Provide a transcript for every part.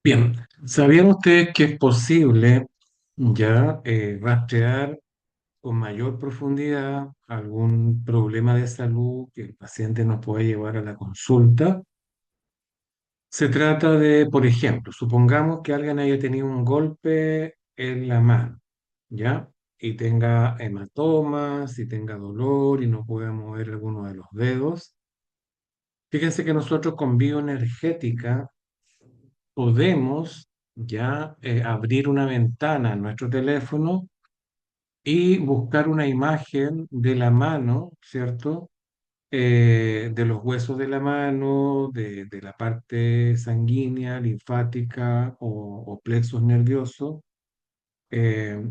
Bien, ¿sabían ustedes que es posible ya rastrear con mayor profundidad algún problema de salud que el paciente nos puede llevar a la consulta? Se trata de, por ejemplo, supongamos que alguien haya tenido un golpe en la mano, ¿ya? Y tenga hematomas, y tenga dolor y no pueda mover alguno de los dedos. Fíjense que nosotros con bioenergética podemos ya abrir una ventana en nuestro teléfono y buscar una imagen de la mano, ¿cierto? De los huesos de la mano, de la parte sanguínea, linfática o plexos nerviosos, eh,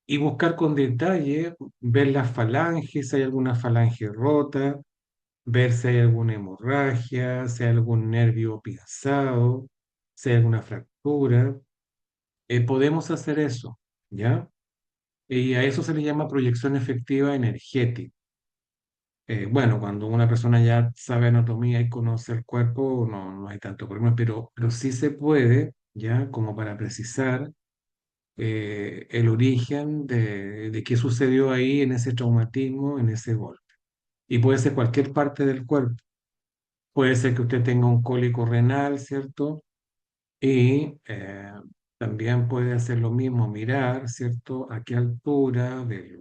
y buscar con detalle, ver las falanges, si hay alguna falange rota, ver si hay alguna hemorragia, si hay algún nervio pinzado, si hay alguna fractura. Podemos hacer eso, ¿ya? Y a eso se le llama proyección efectiva energética. Bueno, cuando una persona ya sabe anatomía y conoce el cuerpo, no hay tanto problema, pero sí se puede, ¿ya? Como para precisar el origen de qué sucedió ahí en ese traumatismo, en ese golpe. Y puede ser cualquier parte del cuerpo. Puede ser que usted tenga un cólico renal, ¿cierto? Y también puede hacer lo mismo, mirar, ¿cierto? A qué altura del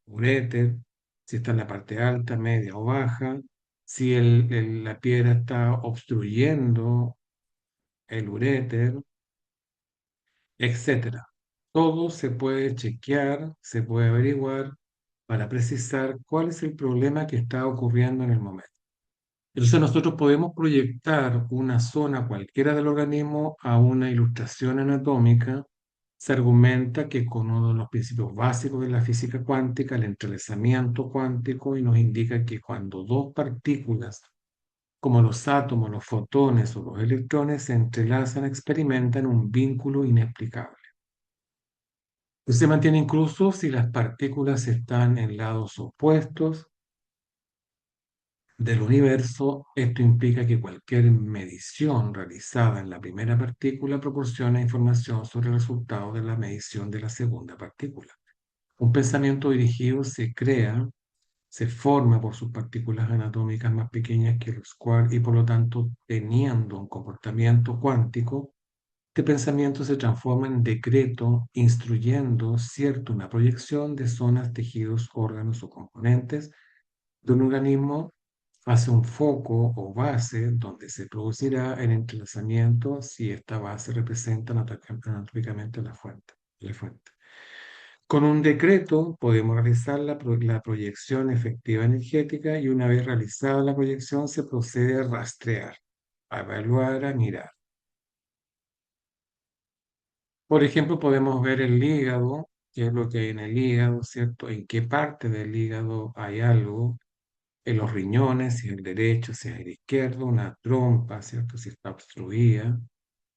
uréter, si está en la parte alta, media o baja, si la piedra está obstruyendo el uréter, etcétera. Todo se puede chequear, se puede averiguar para precisar cuál es el problema que está ocurriendo en el momento. Entonces nosotros podemos proyectar una zona cualquiera del organismo a una ilustración anatómica. Se argumenta que con uno de los principios básicos de la física cuántica, el entrelazamiento cuántico, y nos indica que cuando dos partículas, como los átomos, los fotones o los electrones, se entrelazan, experimentan un vínculo inexplicable. Se mantiene incluso si las partículas están en lados opuestos del universo. Esto implica que cualquier medición realizada en la primera partícula proporciona información sobre el resultado de la medición de la segunda partícula. Un pensamiento dirigido se crea, se forma por sus partículas anatómicas más pequeñas que los quarks y por lo tanto, teniendo un comportamiento cuántico, este pensamiento se transforma en decreto, instruyendo, cierto, una proyección de zonas, tejidos, órganos o componentes de un organismo hacia un foco o base donde se producirá el entrelazamiento si esta base representa anatómicamente la fuente. Con un decreto podemos realizar la proyección efectiva energética y una vez realizada la proyección se procede a rastrear, a evaluar, a mirar. Por ejemplo, podemos ver el hígado, qué es lo que hay en el hígado, ¿cierto? En qué parte del hígado hay algo, en los riñones, si es el derecho, si es el izquierdo, una trompa, ¿cierto? Si está obstruida,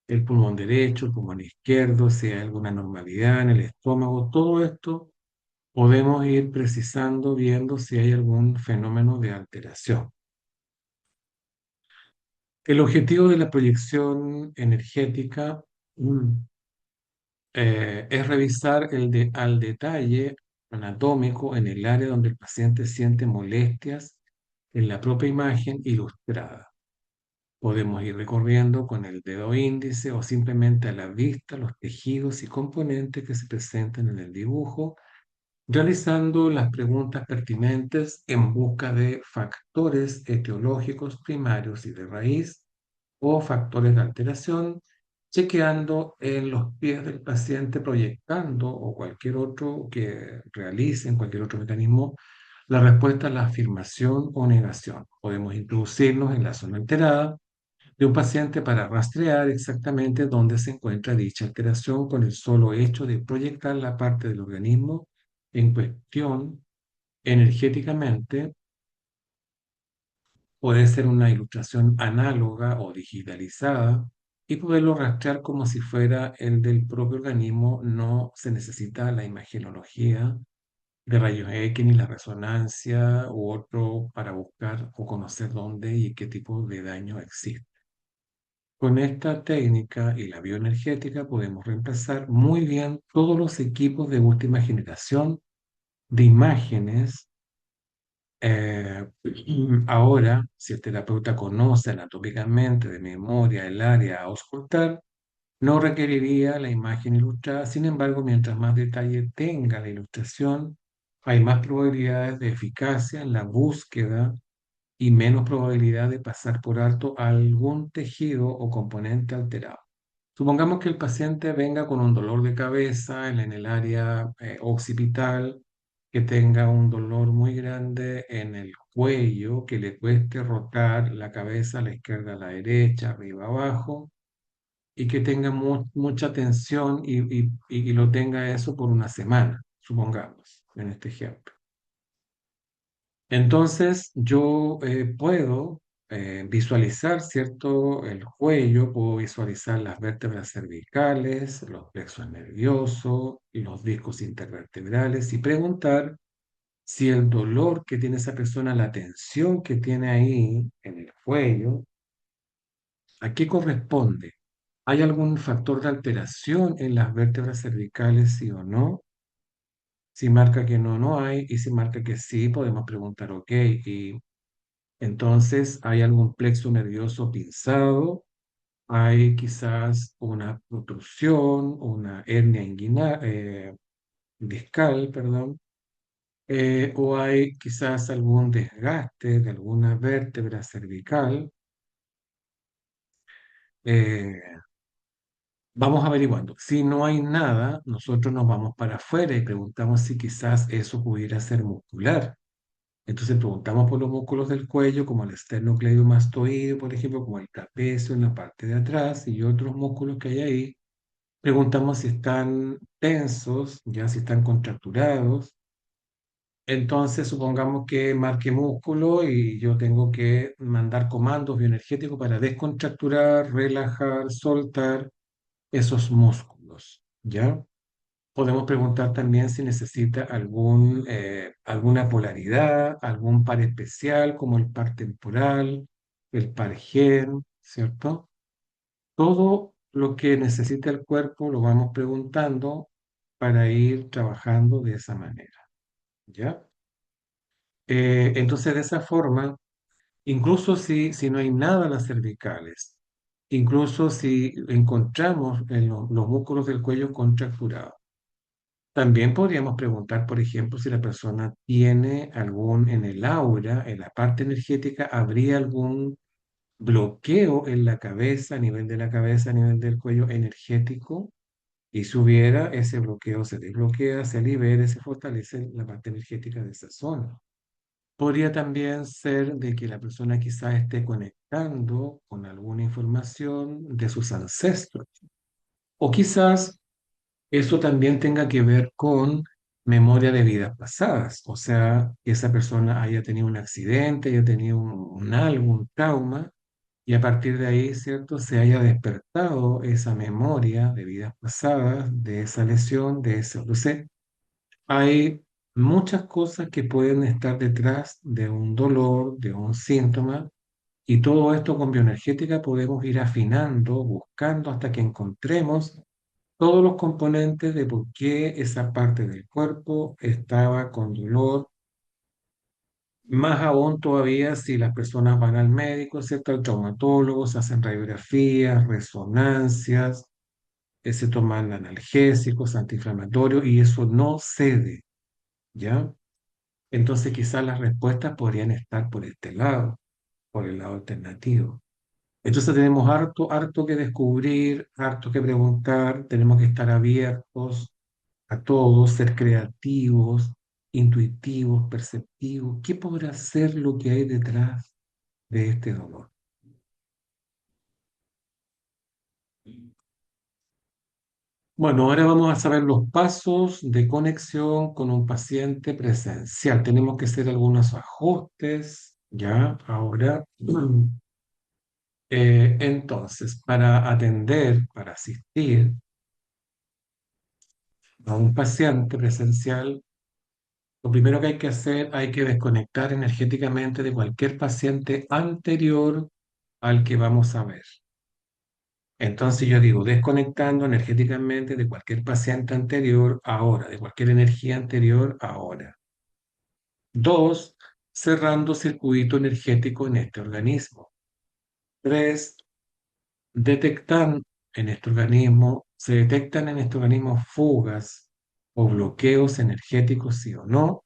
el pulmón derecho, el pulmón izquierdo, si hay alguna anormalidad en el estómago, todo esto podemos ir precisando, viendo si hay algún fenómeno de alteración. El objetivo de la proyección energética mm, es revisar al detalle anatómico en el área donde el paciente siente molestias en la propia imagen ilustrada. Podemos ir recorriendo con el dedo índice o simplemente a la vista los tejidos y componentes que se presentan en el dibujo, realizando las preguntas pertinentes en busca de factores etiológicos primarios y de raíz o factores de alteración, chequeando en los pies del paciente, proyectando o cualquier otro que realice en cualquier otro mecanismo la respuesta a la afirmación o negación. Podemos introducirnos en la zona alterada de un paciente para rastrear exactamente dónde se encuentra dicha alteración con el solo hecho de proyectar la parte del organismo en cuestión energéticamente. Puede ser una ilustración análoga o digitalizada y poderlo rastrear como si fuera el del propio organismo. No se necesita la imagenología de rayos X ni la resonancia u otro para buscar o conocer dónde y qué tipo de daño existe. con esta técnica y la bioenergética podemos reemplazar muy bien todos los equipos de última generación de imágenes. Ahora, si el terapeuta conoce anatómicamente de memoria el área a auscultar, no requeriría la imagen ilustrada. Sin embargo, mientras más detalle tenga la ilustración, hay más probabilidades de eficacia en la búsqueda y menos probabilidad de pasar por alto algún tejido o componente alterado. Supongamos que el paciente venga con un dolor de cabeza en el área occipital, que tenga un dolor muy grande en el cuello, que le cueste rotar la cabeza a la izquierda, a la derecha, arriba, abajo, y que tenga mucha tensión y lo tenga eso por una semana, supongamos, en este ejemplo. Entonces, yo puedo visualizar, ¿cierto? El cuello, puedo visualizar las vértebras cervicales, los plexos nerviosos, los discos intervertebrales y preguntar si el dolor que tiene esa persona, la tensión que tiene ahí en el cuello, ¿a qué corresponde? ¿Hay algún factor de alteración en las vértebras cervicales, sí o no? Si marca que no, no hay. Y si marca que sí, podemos preguntar, ok, y entonces, ¿hay algún plexo nervioso pinzado? ¿Hay quizás una protrusión, una hernia discal, perdón? ¿O hay quizás algún desgaste de alguna vértebra cervical? Eh, Vamos averiguando. Si no hay nada, nosotros nos vamos para afuera y preguntamos si quizás eso pudiera ser muscular. Entonces preguntamos por los músculos del cuello, como el esternocleidomastoideo, por ejemplo, como el trapecio en la parte de atrás y otros músculos que hay ahí. Preguntamos si están tensos, ya si están contracturados. Entonces supongamos que marque músculo y yo tengo que mandar comandos bioenergéticos para descontracturar, relajar, soltar esos músculos, ¿ya? Podemos preguntar también si necesita alguna polaridad, algún par especial, como el par temporal, el par gen, ¿cierto? Todo lo que necesita el cuerpo lo vamos preguntando para ir trabajando de esa manera, ¿ya? Entonces, de esa forma, incluso si no hay nada en las cervicales, incluso si encontramos en los músculos del cuello contracturados, también podríamos preguntar, por ejemplo, si la persona tiene en el aura, en la parte energética, habría algún bloqueo en la cabeza, a nivel de la cabeza, a nivel del cuello energético, y si hubiera, ese bloqueo se desbloquea, se libera, se fortalece la parte energética de esa zona. Podría también ser de que la persona quizás esté conectando con alguna información de sus ancestros, o quizás eso también tenga que ver con memoria de vidas pasadas, o sea, que esa persona haya tenido un accidente, haya tenido algo, un trauma, y a partir de ahí, ¿cierto?, se haya despertado esa memoria de vidas pasadas, de esa lesión, de ese. Entonces, hay muchas cosas que pueden estar detrás de un dolor, de un síntoma, y todo esto con bioenergética podemos ir afinando, buscando hasta que encontremos todos los componentes de por qué esa parte del cuerpo estaba con dolor. Más aún todavía si las personas van al médico, ¿cierto? Al traumatólogo, se hacen radiografías, resonancias, se toman analgésicos, antiinflamatorios y eso no cede, ¿ya? Entonces quizás las respuestas podrían estar por este lado, por el lado alternativo. Entonces tenemos harto que descubrir, harto que preguntar, tenemos que estar abiertos a todos, ser creativos, intuitivos, perceptivos. ¿Qué podrá ser lo que hay detrás de este dolor? Bueno, ahora vamos a saber los pasos de conexión con un paciente presencial. Tenemos que hacer algunos ajustes, ¿ya? Ahora, entonces, para atender, para asistir a un paciente presencial, lo primero que hay que hacer, hay que desconectar energéticamente de cualquier paciente anterior al que vamos a ver. Entonces yo digo, desconectando energéticamente de cualquier paciente anterior ahora, de cualquier energía anterior ahora. Dos, cerrando circuito energético en este organismo. Tres, detectan en este organismo, se detectan en este organismo fugas o bloqueos energéticos, sí o no.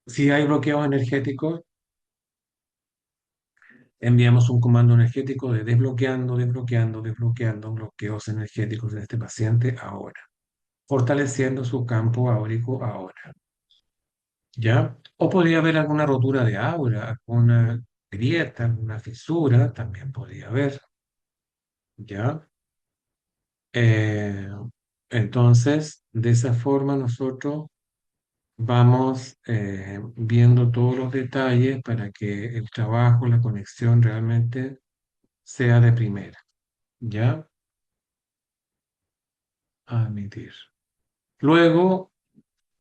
Si hay bloqueos energéticos, enviamos un comando energético de desbloqueando, desbloqueando, desbloqueando bloqueos energéticos de este paciente ahora, fortaleciendo su campo áurico ahora, ¿ya? O podría haber alguna rotura de aura, alguna grieta, alguna fisura, también podría haber, ¿ya? Eh, entonces, de esa forma nosotros vamos viendo todos los detalles para que el trabajo, la conexión realmente sea de primera, ¿ya? Admitir. Luego,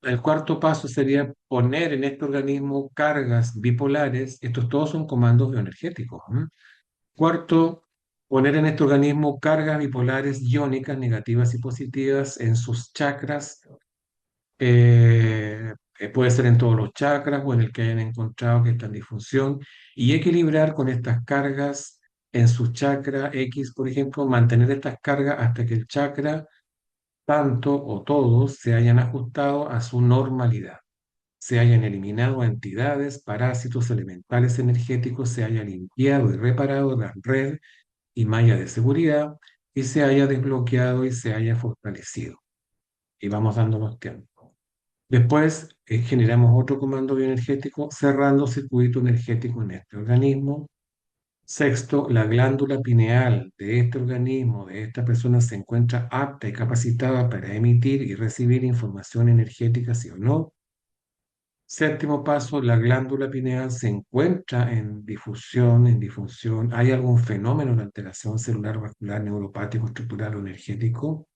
el cuarto paso sería poner en este organismo cargas bipolares. Estos todos son comandos bioenergéticos. Cuarto, poner en este organismo cargas bipolares iónicas, negativas y positivas en sus chakras. Puede ser en todos los chakras o en el que hayan encontrado que está en disfunción. Y equilibrar con estas cargas en su chakra X, por ejemplo, mantener estas cargas hasta que el chakra tanto o todos se hayan ajustado a su normalidad, se hayan eliminado entidades, parásitos elementales energéticos, se haya limpiado y reparado la red y malla de seguridad y se haya desbloqueado y se haya fortalecido. Y vamos dando los tiempos. Después generamos otro comando bioenergético cerrando circuito energético en este organismo. Sexto, la glándula pineal de este organismo, de esta persona, se encuentra apta y capacitada para emitir y recibir información energética, sí o no. Séptimo paso, la glándula pineal se encuentra en difusión, en difusión. ¿Hay algún fenómeno de alteración celular, vascular, neuropático, estructural o energético?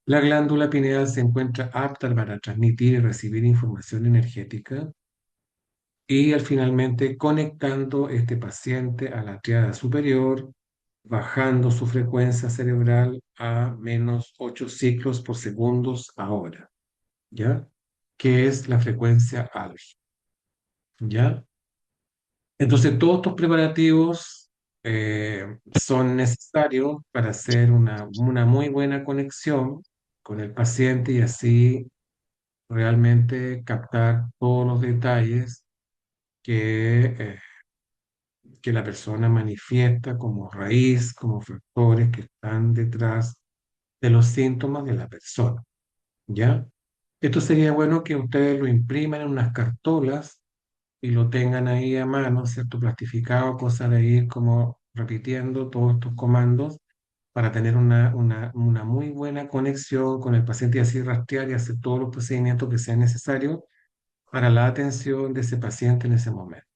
La glándula pineal se encuentra apta para transmitir y recibir información energética. Y finalmente conectando este paciente a la triada superior, bajando su frecuencia cerebral a menos 8 ciclos por segundos ahora, ¿ya? Que es la frecuencia alfa, ¿ya? Entonces, todos estos preparativos son necesarios para hacer una muy buena conexión con el paciente y así realmente captar todos los detalles que que la persona manifiesta como raíz, como factores que están detrás de los síntomas de la persona, ¿ya? Esto sería bueno que ustedes lo impriman en unas cartolas y lo tengan ahí a mano, ¿cierto? Plastificado, cosa de ir como repitiendo todos estos comandos para tener una muy buena conexión con el paciente y así rastrear y hacer todos los procedimientos que sean necesarios para la atención de ese paciente en ese momento.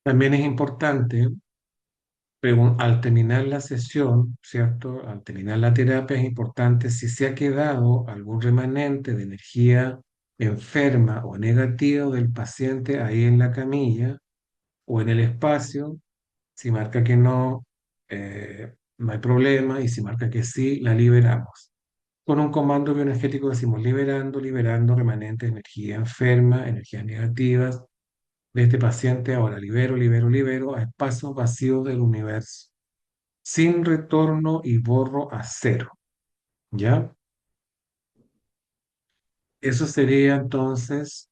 También es importante al terminar la sesión, ¿cierto? Al terminar la terapia es importante si se ha quedado algún remanente de energía enferma o negativa del paciente ahí en la camilla o en el espacio, si marca que no, no hay problema y si marca que sí, la liberamos. Con un comando bioenergético decimos liberando, liberando remanentes de energía enferma, energías negativas de este paciente. Ahora libero, libero, libero a espacios vacíos del universo sin retorno y borro a cero, ¿ya? Eso sería entonces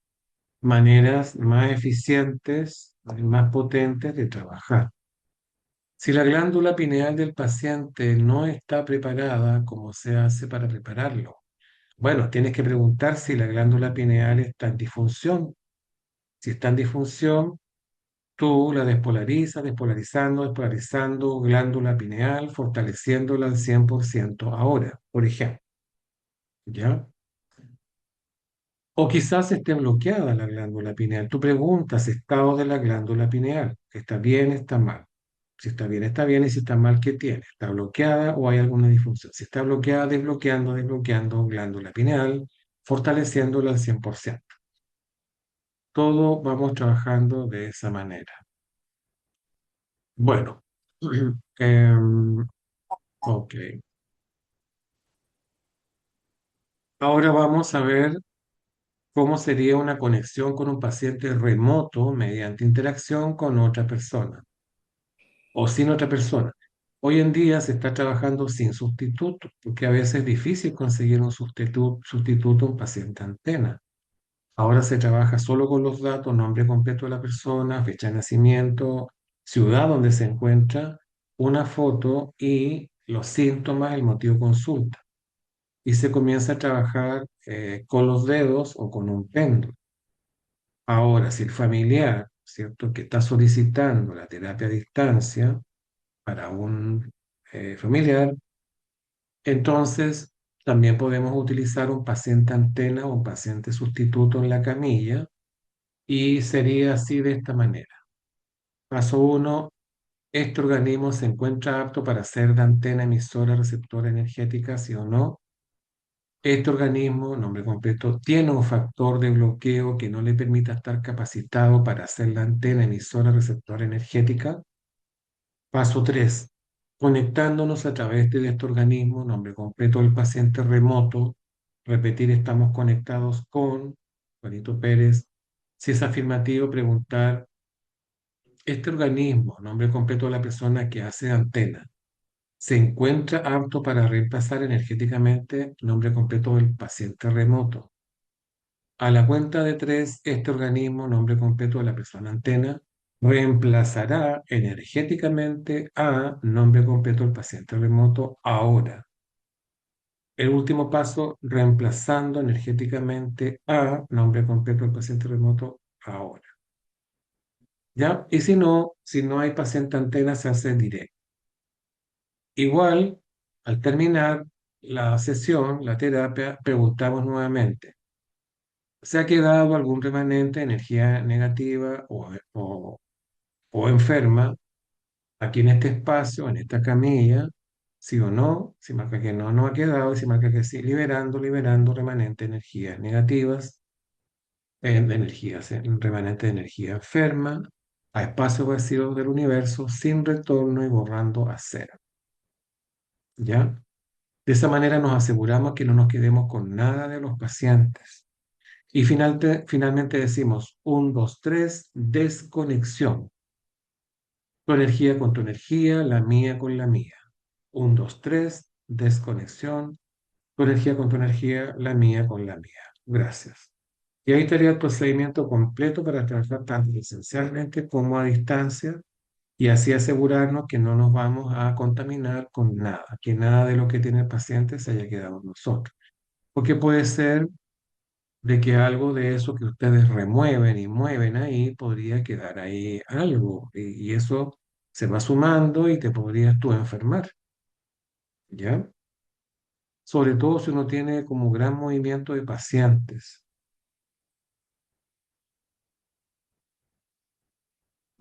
maneras más eficientes, más potentes de trabajar. Si la glándula pineal del paciente no está preparada, ¿cómo se hace para prepararlo? Bueno, tienes que preguntar si la glándula pineal está en disfunción. Si está en disfunción, tú la despolarizas, despolarizando, despolarizando glándula pineal, fortaleciéndola al 100% ahora, por ejemplo, ¿ya? O quizás esté bloqueada la glándula pineal. Tú preguntas estado de la glándula pineal. ¿Está bien, está mal? Si está bien, está bien. Y si está mal, ¿qué tiene? ¿Está bloqueada o hay alguna disfunción? Si está bloqueada, desbloqueando, desbloqueando glándula pineal, fortaleciéndola al 100%. Todo vamos trabajando de esa manera. Bueno. Em, ok. Ahora vamos a ver cómo sería una conexión con un paciente remoto mediante interacción con otra persona o sin otra persona. Hoy en día se está trabajando sin sustituto, porque a veces es difícil conseguir un sustituto a un paciente antena. Ahora se trabaja solo con los datos, nombre completo de la persona, fecha de nacimiento, ciudad donde se encuentra, una foto y los síntomas, el motivo de consulta. Y se comienza a trabajar con los dedos o con un péndulo. Ahora, si el familiar, ¿cierto?, que está solicitando la terapia a distancia para un familiar, entonces también podemos utilizar un paciente antena o un paciente sustituto en la camilla y sería así de esta manera. Paso uno, este organismo se encuentra apto para ser de antena emisora receptora energética, sí o no. Este organismo, nombre completo, tiene un factor de bloqueo que no le permita estar capacitado para hacer la antena emisora receptora energética. Paso 3, conectándonos a través de este organismo, nombre completo del paciente remoto, repetir estamos conectados con Juanito Pérez. Si es afirmativo, preguntar, este organismo, nombre completo de la persona que hace antena, se encuentra apto para reemplazar energéticamente nombre completo del paciente remoto. A la cuenta de tres, este organismo, nombre completo de la persona antena, reemplazará energéticamente a nombre completo del paciente remoto ahora. El último paso, reemplazando energéticamente a nombre completo del paciente remoto ahora. ¿Ya? Y si no hay paciente antena, se hace directo. Igual, al terminar la sesión, la terapia, preguntamos nuevamente, ¿se ha quedado algún remanente de energía negativa o enferma aquí en este espacio, en esta camilla? Sí o no, si marca que no, no ha quedado, y si marca que sí, liberando remanente de energías negativas, remanente de energía enferma, a espacios vacíos del universo, sin retorno y borrando a cero. ¿Ya? De esa manera nos aseguramos que no nos quedemos con nada de los pacientes. Y finalmente decimos, 1, 2, 3, desconexión. Tu energía con tu energía, la mía con la mía. 1, 2, 3, desconexión. Tu energía con tu energía, la mía con la mía. Gracias. Y ahí estaría el procedimiento completo para trabajar tanto esencialmente como a distancia y así asegurarnos que no nos vamos a contaminar con nada, que nada de lo que tiene el paciente se haya quedado en nosotros. Porque puede ser de que algo de eso que ustedes remueven y mueven ahí podría quedar ahí algo y eso se va sumando y te podrías tú enfermar, ¿ya? Sobre todo si uno tiene como gran movimiento de pacientes.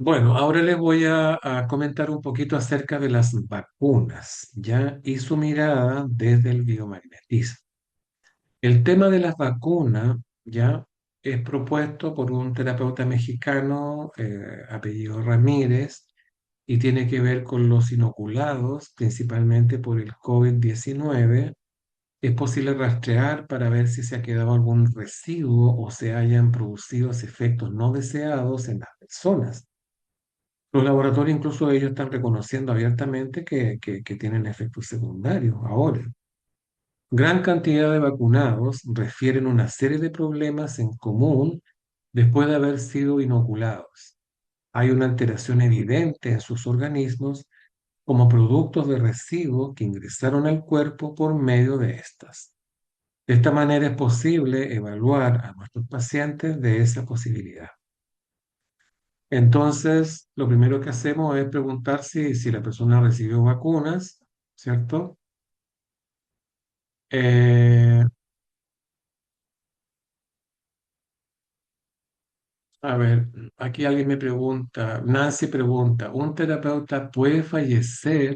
Bueno, ahora les voy a comentar un poquito acerca de las vacunas, ¿ya? Y su mirada desde el biomagnetismo. El tema de las vacunas, ¿ya? Es propuesto por un terapeuta mexicano, apellido Ramírez, y tiene que ver con los inoculados, principalmente por el COVID-19. Es posible rastrear para ver si se ha quedado algún residuo o se hayan producido efectos no deseados en las personas. Los laboratorios, incluso ellos están reconociendo abiertamente que tienen efectos secundarios ahora. Gran cantidad de vacunados refieren una serie de problemas en común después de haber sido inoculados. Hay una alteración evidente en sus organismos como productos de residuos que ingresaron al cuerpo por medio de estas. De esta manera es posible evaluar a nuestros pacientes de esa posibilidad. Entonces, lo primero que hacemos es preguntar si la persona recibió vacunas, ¿cierto? Eh, a ver, aquí alguien me pregunta, Nancy pregunta, ¿un terapeuta puede fallecer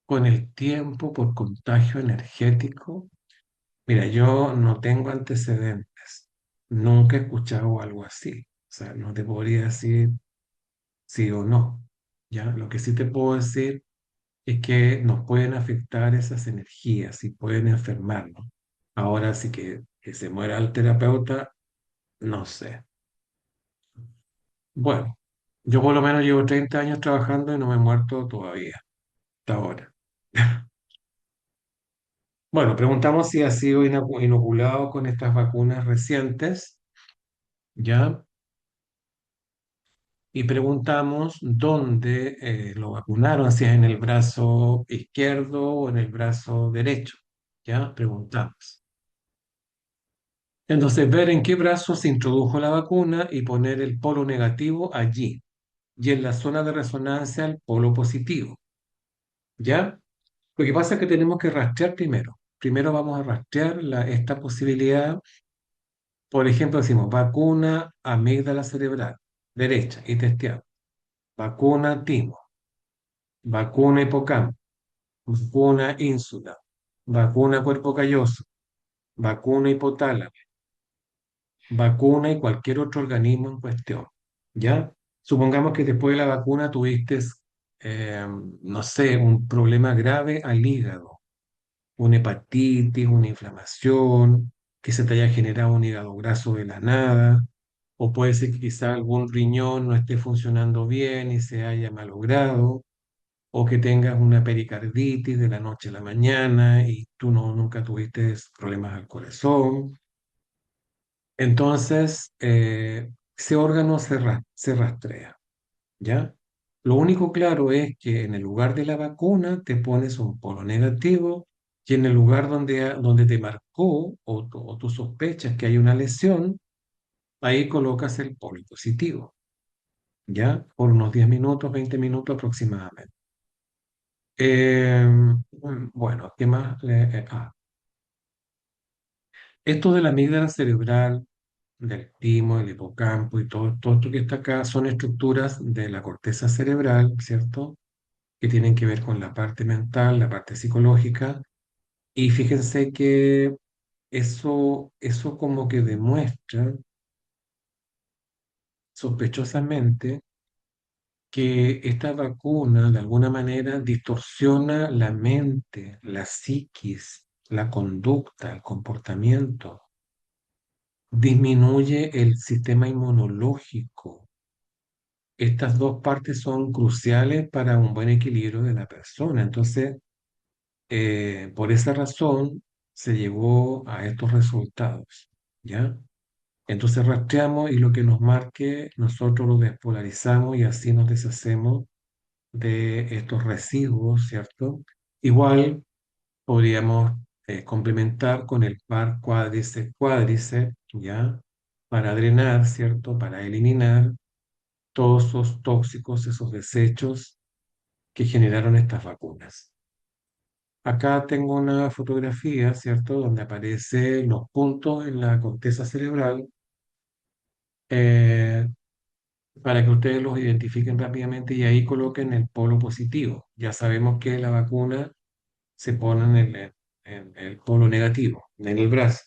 con el tiempo por contagio energético? Mira, yo no tengo antecedentes, nunca he escuchado algo así, o sea, no te podría decir sí o no. ¿ya? Lo que sí te puedo decir es que nos pueden afectar esas energías y pueden enfermarnos. Ahora sí que se muera el terapeuta, no sé. Bueno, yo por lo menos llevo 30 años trabajando y no me he muerto todavía, hasta ahora. Bueno, preguntamos si ha sido inoculado con estas vacunas recientes, ¿ya? Y preguntamos dónde lo vacunaron, si es en el brazo izquierdo o en el brazo derecho, ¿ya? Preguntamos. Entonces, ver en qué brazo se introdujo la vacuna y poner el polo negativo allí. Y en la zona de resonancia el polo positivo, ¿ya? Lo que pasa es que tenemos que rastrear primero. Primero vamos a rastrear esta posibilidad. Por ejemplo, decimos vacuna amígdala cerebral, derecha, y testeamos. Vacuna timo, vacuna hipocampo, vacuna ínsula, vacuna cuerpo calloso, vacuna hipotálamo, vacuna y cualquier otro organismo en cuestión. ¿Ya? Supongamos que después de la vacuna tuviste, no sé, un problema grave al hígado, una hepatitis, una inflamación, que se te haya generado un hígado graso de la nada, o puede ser que quizá algún riñón no esté funcionando bien y se haya malogrado, o que tengas una pericarditis de la noche a la mañana y tú no, nunca tuviste problemas al corazón. Entonces, ese órgano se rastrea, ¿ya? Lo único claro es que en el lugar de la vacuna te pones un polo negativo y en el lugar donde te marcó o tú sospechas que hay una lesión, ahí colocas el polo positivo, ¿ya? Por unos 10 minutos, 20 minutos aproximadamente. Eh, bueno, ¿qué más? Esto de la amígdala cerebral, del timo, el hipocampo y todo esto que está acá son estructuras de la corteza cerebral, ¿cierto? Que tienen que ver con la parte mental, la parte psicológica. Y fíjense que eso como que demuestra sospechosamente que esta vacuna de alguna manera distorsiona la mente, la psiquis, la conducta, el comportamiento, disminuye el sistema inmunológico. Estas dos partes son cruciales para un buen equilibrio de la persona. Entonces, por esa razón se llegó a estos resultados, ¿ya? Entonces rastreamos y lo que nos marque, nosotros lo despolarizamos y así nos deshacemos de estos residuos, ¿cierto? Igual podríamos complementar con el par cuádriceps, ¿ya? Para drenar, ¿cierto? Para eliminar todos esos tóxicos, esos desechos que generaron estas vacunas. Acá tengo una fotografía, ¿cierto? Donde aparecen los puntos en la corteza cerebral eh, para que ustedes los identifiquen rápidamente y ahí coloquen el polo positivo. Ya sabemos que la vacuna se pone en el polo negativo, en el brazo.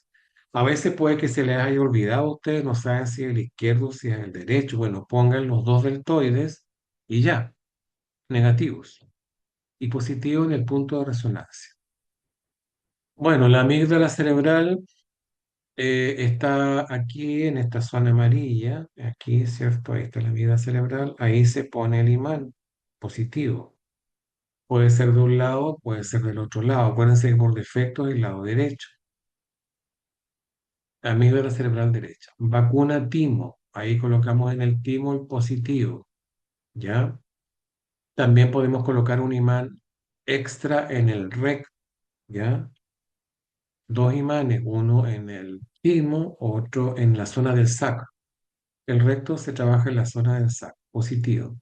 A veces puede que se les haya olvidado a ustedes, no saben si es el izquierdo o si es el derecho. Bueno, pongan los dos deltoides y ya, negativos. Y positivo en el punto de resonancia. Bueno, la amígdala cerebral está aquí en esta zona amarilla, aquí, ¿cierto? Ahí está la amígdala cerebral, ahí se pone el imán positivo. Puede ser de un lado, puede ser del otro lado. Acuérdense que por defecto es el lado derecho. Amígdala cerebral derecha. Vacuna timo, ahí colocamos en el timo el positivo, ¿ya? También podemos colocar un imán extra en el recto, ¿ya? Dos imanes, uno en el timo, otro en la zona del sacro. El recto se trabaja en la zona del sacro, positivo.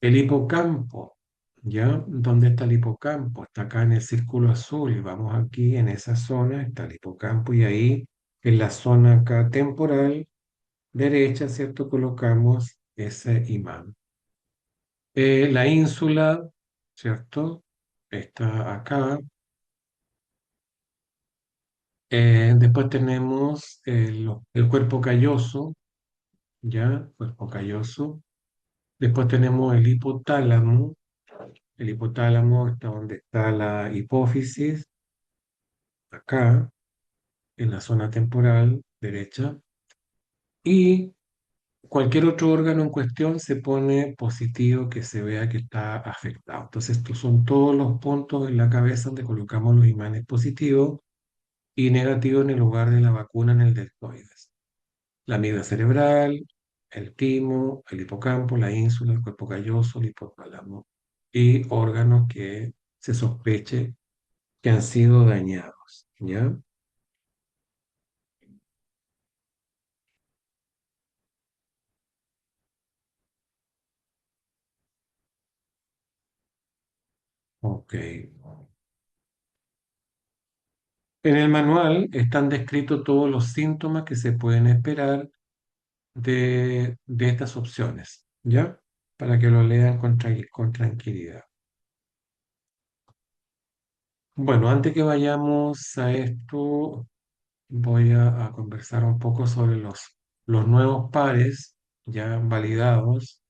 El hipocampo, ¿ya? ¿Dónde está el hipocampo? Está acá en el círculo azul y vamos aquí en esa zona, está el hipocampo y ahí en la zona acá temporal derecha, ¿cierto? Colocamos ese imán. La ínsula, ¿cierto? Está acá. Después tenemos el cuerpo calloso, ¿ya? Cuerpo calloso. Después tenemos el hipotálamo. El hipotálamo está donde está la hipófisis, acá, en la zona temporal derecha. Y cualquier otro órgano en cuestión se pone positivo que se vea que está afectado. Entonces, estos son todos los puntos en la cabeza donde colocamos los imanes positivos y negativos en el lugar de la vacuna en el deltoides. La amígdala cerebral, el timo, el hipocampo, la ínsula, el cuerpo calloso, el hipotálamo y órganos que se sospeche que han sido dañados, ¿ya? Ok. En el manual están descritos todos los síntomas que se pueden esperar de estas opciones, ¿ya? Para que lo lean con tranquilidad. Bueno, antes que vayamos a esto, voy a conversar un poco sobre los nuevos pares ya validados.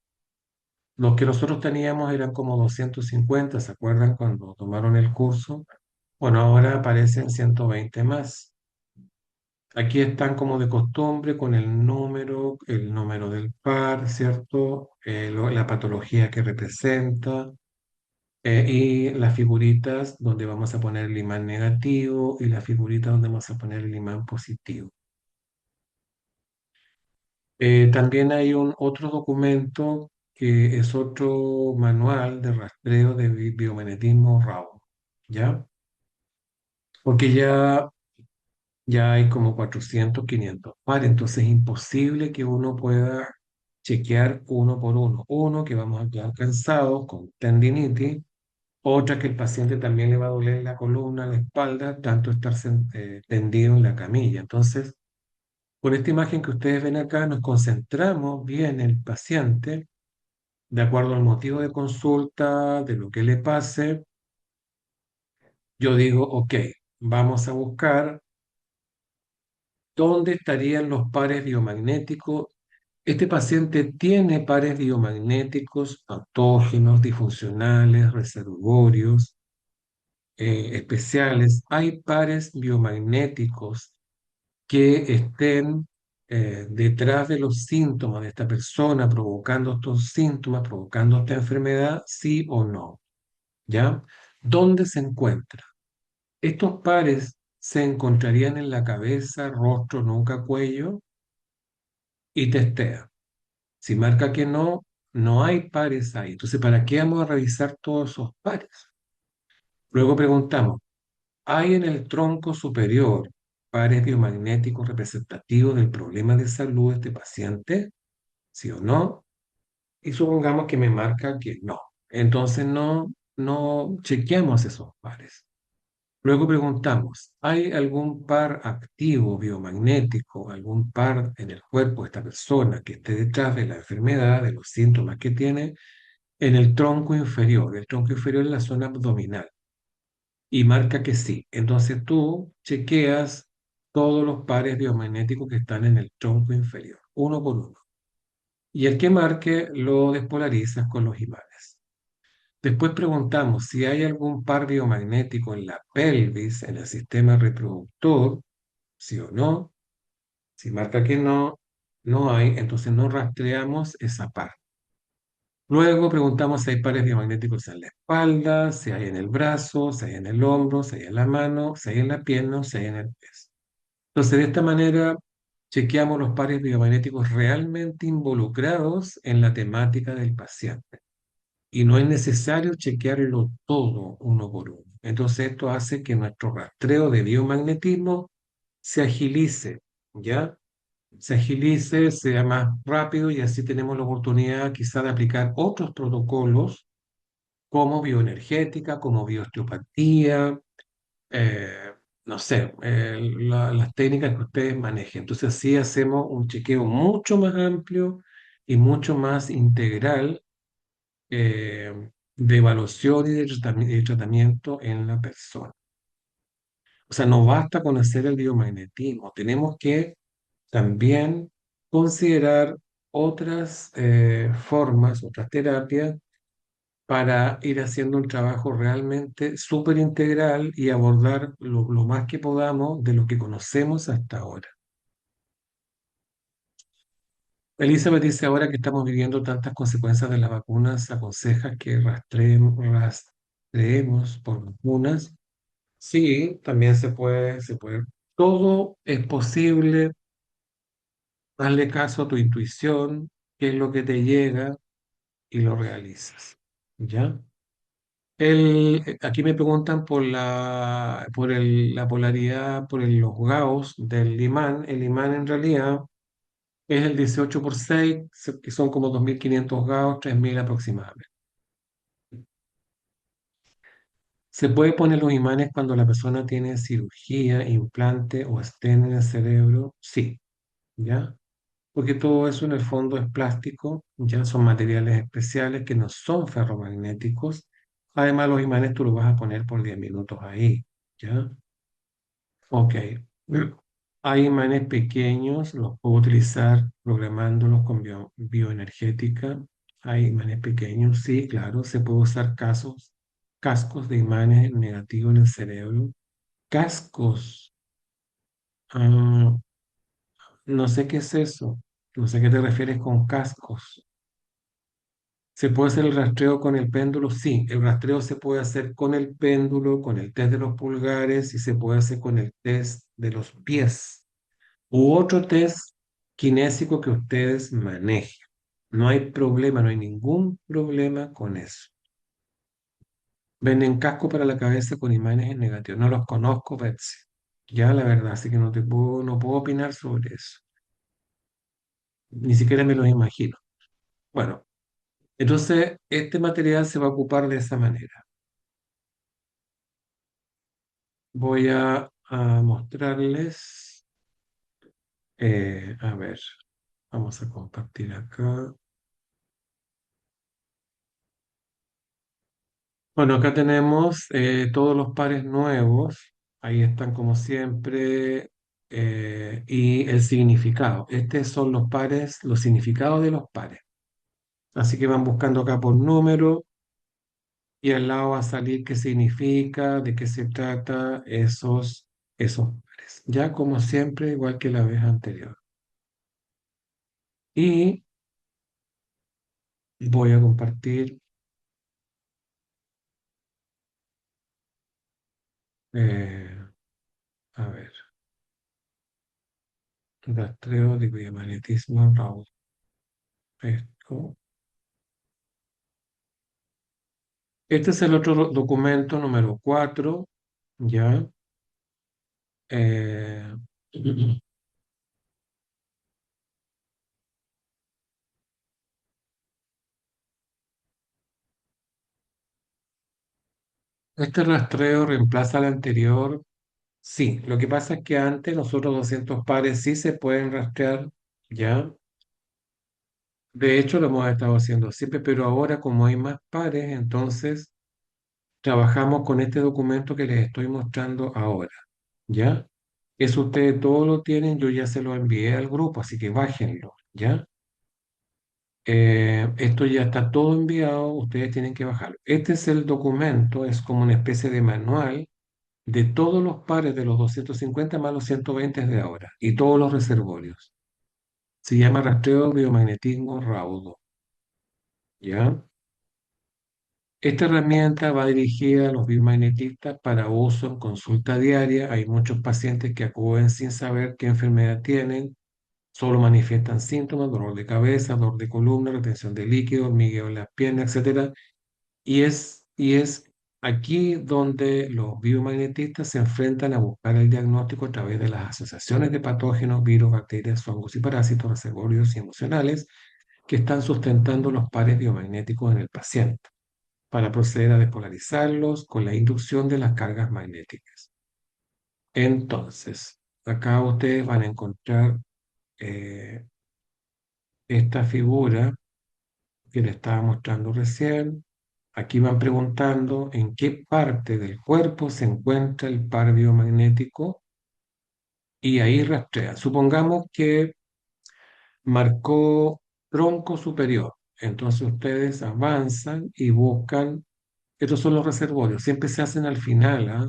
Los que nosotros teníamos eran como 250, ¿se acuerdan cuando tomaron el curso? Bueno, ahora aparecen 120 más. Aquí están como de costumbre con el número del par, ¿cierto? La patología que representa y las figuritas donde vamos a poner el imán negativo y las figuritas donde vamos a poner el imán positivo. También hay un otro documento que es otro manual de rastreo de biomagnetismo RAW, ¿ya? Porque ya hay como 400, 500 pares, entonces es imposible que uno pueda chequear uno por uno. Uno, que vamos a quedar cansados con tendinitis, otra que el paciente también le va a doler la columna, la espalda, tanto estar tendido en la camilla. Entonces, con esta imagen que ustedes ven acá, nos concentramos bien en el paciente, de acuerdo al motivo de consulta, de lo que le pase. Yo digo, ok, vamos a buscar dónde estarían los pares biomagnéticos. Este paciente tiene pares biomagnéticos autógenos, disfuncionales, reservorios, especiales. Hay pares biomagnéticos que estén detrás de los síntomas de esta persona, provocando estos síntomas, provocando esta enfermedad, sí o no. ¿Ya? ¿Dónde se encuentra? Estos pares se encontrarían en la cabeza, rostro, nuca, cuello y testea. Si marca que no, no hay pares ahí. Entonces, ¿para qué vamos a revisar todos esos pares? Luego preguntamos, ¿hay en el tronco superior pares biomagnéticos representativos del problema de salud de este paciente? ¿Sí o no? Y supongamos que me marca que no. Entonces no chequeamos esos pares. Luego preguntamos, ¿hay algún par activo biomagnético, algún par en el cuerpo de esta persona que esté detrás de la enfermedad, de los síntomas que tiene, en el tronco inferior? El tronco inferior es la zona abdominal y marca que sí. Entonces tú chequeas todos los pares biomagnéticos que están en el tronco inferior, uno por uno. Y el que marque lo despolarizas con los imanes. Después preguntamos si hay algún par biomagnético en la pelvis, en el sistema reproductor, sí o no. Si marca que no, no hay, entonces no rastreamos esa par. Luego preguntamos si hay pares biomagnéticos en la espalda, si hay en el brazo, si hay en el hombro, si hay en la mano, si hay en la pierna, si hay en el pecho. Entonces, de esta manera, chequeamos los pares biomagnéticos realmente involucrados en la temática del paciente. Y no es necesario chequearlo todo uno por uno. Entonces, esto hace que nuestro rastreo de biomagnetismo se agilice, ¿ya? Se agilice, sea más rápido y así tenemos la oportunidad quizá de aplicar otros protocolos como bioenergética, como bioesteopatía, eh, no sé, las técnicas que ustedes manejen. Entonces así hacemos un chequeo mucho más amplio y mucho más integral de evaluación y de tratamiento en la persona. O sea, no basta con hacer el biomagnetismo, tenemos que también considerar otras formas, otras terapias para ir haciendo un trabajo realmente súper integral y abordar lo más que podamos de lo que conocemos hasta ahora. Elizabeth dice ahora que estamos viviendo tantas consecuencias de las vacunas, aconseja que rastreemos por vacunas. Sí, también se puede. Todo es posible. Hazle caso a tu intuición, qué es lo que te llega y lo realizas. ¿Ya? Aquí me preguntan por la polaridad, los Gauss del imán. El imán en realidad es el 18 por 6, que son como 2500 Gauss, 3000 aproximadamente. ¿Se puede poner los imanes cuando la persona tiene cirugía, implante o estén en el cerebro? Sí, ¿ya? Porque todo eso en el fondo es plástico, ya son materiales especiales que no son ferromagnéticos. Además, los imanes tú los vas a poner por 10 minutos ahí, ¿ya? Ok. Hay imanes pequeños, los puedo utilizar programándolos con bioenergética. Hay imanes pequeños, sí, claro, se puede usar cascos de imanes negativos en el cerebro. Cascos, ah, no sé qué es eso, no sé qué te refieres con cascos. ¿Se puede hacer el rastreo con el péndulo? Sí, el rastreo se puede hacer con el péndulo, con el test de los pulgares y se puede hacer con el test de los pies u otro test kinésico que ustedes manejen. No hay problema, no hay ningún problema con eso. Venden casco para la cabeza con imanes en negativo. No los conozco, Betsy. Ya la verdad, así que no puedo opinar sobre eso. Ni siquiera me los imagino. Bueno, entonces este material se va a ocupar de esa manera. Voy a mostrarles, a ver, vamos a compartir acá. Bueno, acá tenemos todos los pares nuevos, ahí están como siempre, y el significado. Estos son los pares, los significados de los pares. Así que van buscando acá por número y al lado va a salir qué significa, de qué se trata esos pares. Ya como siempre, igual que la vez anterior. Y voy a compartir, eh, a ver, rastreo de biomagnetismo raw. Esto. Este es el otro documento número 4, ¿ya? Eh, este rastreo reemplaza al anterior. Sí, lo que pasa es que antes los otros 200 pares sí se pueden rastrear, ¿ya? De hecho, lo hemos estado haciendo siempre, pero ahora como hay más pares, entonces trabajamos con este documento que les estoy mostrando ahora, ¿ya? Eso ustedes todo lo tienen, yo ya se lo envié al grupo, así que bájenlo, ¿ya? Esto ya está todo enviado, ustedes tienen que bajarlo. Este es el documento, es como una especie de manual de todos los pares de los 250 más los 120 de ahora y todos los reservorios. Se llama rastreo biomagnetismo raudo, ¿ya? Esta herramienta va dirigida a los biomagnetistas para uso en consulta diaria. Hay muchos pacientes que acuden sin saber qué enfermedad tienen, solo manifiestan síntomas, dolor de cabeza, dolor de columna, retención de líquido, hormigueo en las piernas, etcétera. Y es aquí donde los biomagnetistas se enfrentan a buscar el diagnóstico a través de las asociaciones de patógenos, virus, bacterias, hongos y parásitos, reservorios y emocionales que están sustentando los pares biomagnéticos en el paciente, para proceder a despolarizarlos con la inducción de las cargas magnéticas. Entonces, acá ustedes van a encontrar eh, esta figura que le estaba mostrando recién. Aquí van preguntando en qué parte del cuerpo se encuentra el par biomagnético y ahí rastrean. Supongamos que marcó, tronco superior. Entonces ustedes avanzan y buscan, estos son los reservorios, siempre se hacen al final, ¿ah?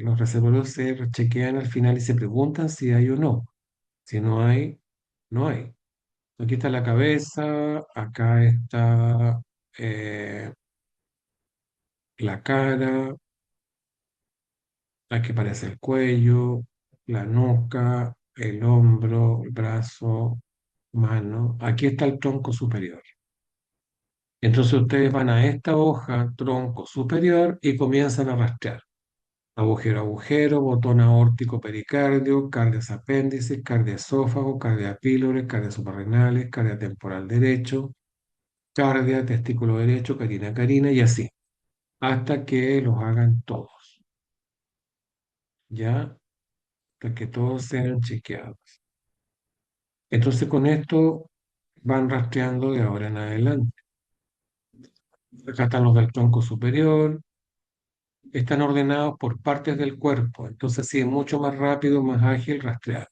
Los reservorios se chequean al final y se preguntan si hay o no. Si no hay, no hay. Aquí está la cabeza, acá está la cara, aquí aparece el cuello, la nuca, el hombro, el brazo, mano. Aquí está el tronco superior. Entonces ustedes van a esta hoja, tronco superior, y comienzan a rastrear. Agujero a agujero, botón aórtico pericardio, cardias apéndice, cardia esófago, cardia pílore, cardia suprarrenales, cardia temporal derecho, cardia, testículo derecho, carina carina, y así, hasta que los hagan todos, ¿ya? Hasta que todos sean chequeados. Entonces con esto van rastreando de ahora en adelante. Acá están los del tronco superior, están ordenados por partes del cuerpo, entonces sí, es mucho más rápido, más ágil rastrear.